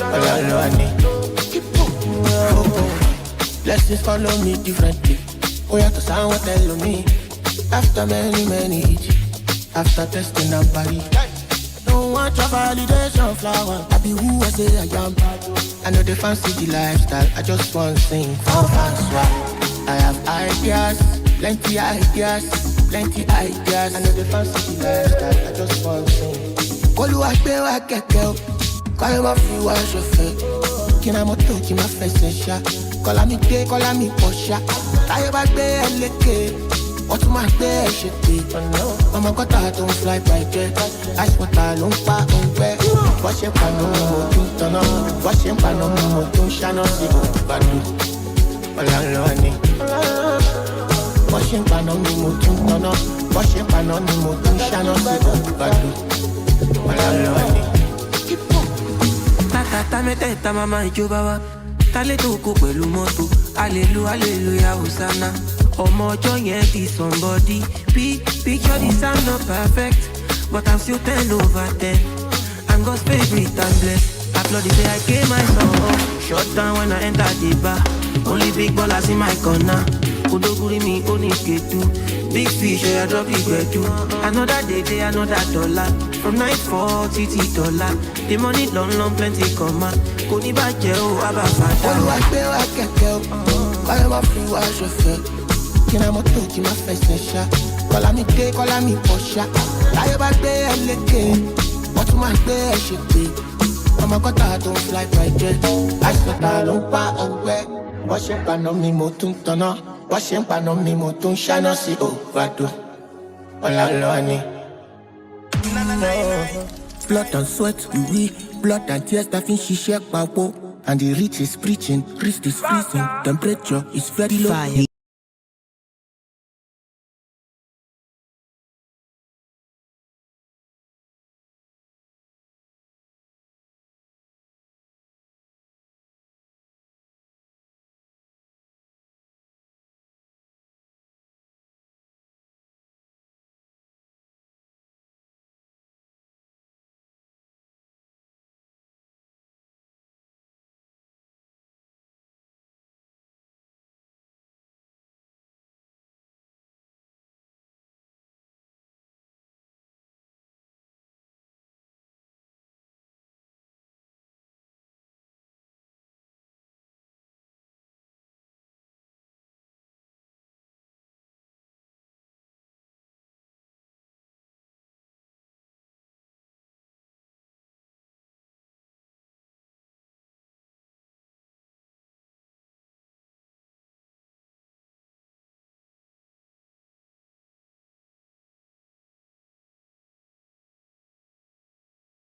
Olalani. Blessings follow me differently. Oh, you have to sound what tell me. After many hits. After testing and body, don't want your validation flower. I be who I say I am. I know they fancy the lifestyle. I just want to sing for fans. I have ideas, plenty ideas. I know they fancy the lifestyle. I just want to sing. Call you a bear, I get girl. Call you a few as your face. Can I moto, can I face a call me day, call me posha. I have a bear, what my bed should be. I'm a got out on fly by jet. I sweat I long pa on bed. Wash your pan on me, turn on. Wash your pan on me, don't shine on the badu. Olalani. Wash your pan on me, turn on. Wash your pan on me, don't shine on the badu. Olalani. Tata me teta mama ijobawa. Tale to ko pẹ̀lú mọ́tò. Hallelujah, Hosanna. Omo yẹn be somebody. Picture this, I'm not perfect, but I'm still 10 over 10. I'm God's favorite and blessed. Applaud the day I gave my song. Shut down when I enter the bar. Only big ballers in my corner. Odoguri me only ketu. Big fish, I drop the bedu. Another day, another dollar. From night 40 $. The money long, plenty come out. Koni baje o abafata. All I pay, I can't help. I am a free wash of it. Can I moto, can I face a shot? Call me day, call me posha. I have a day, I lick it. What to my bed, should be. I'm a got out on fly by jet. I sweat I don't pa on bed. Wash your pan on me, motun turn up. Wash your pan on me, motun shine on see overdo. Olalani. Blood and sweat, we blood and tears that fin she shake power. And the rich is preaching, wrist is freezing, temperature is very low.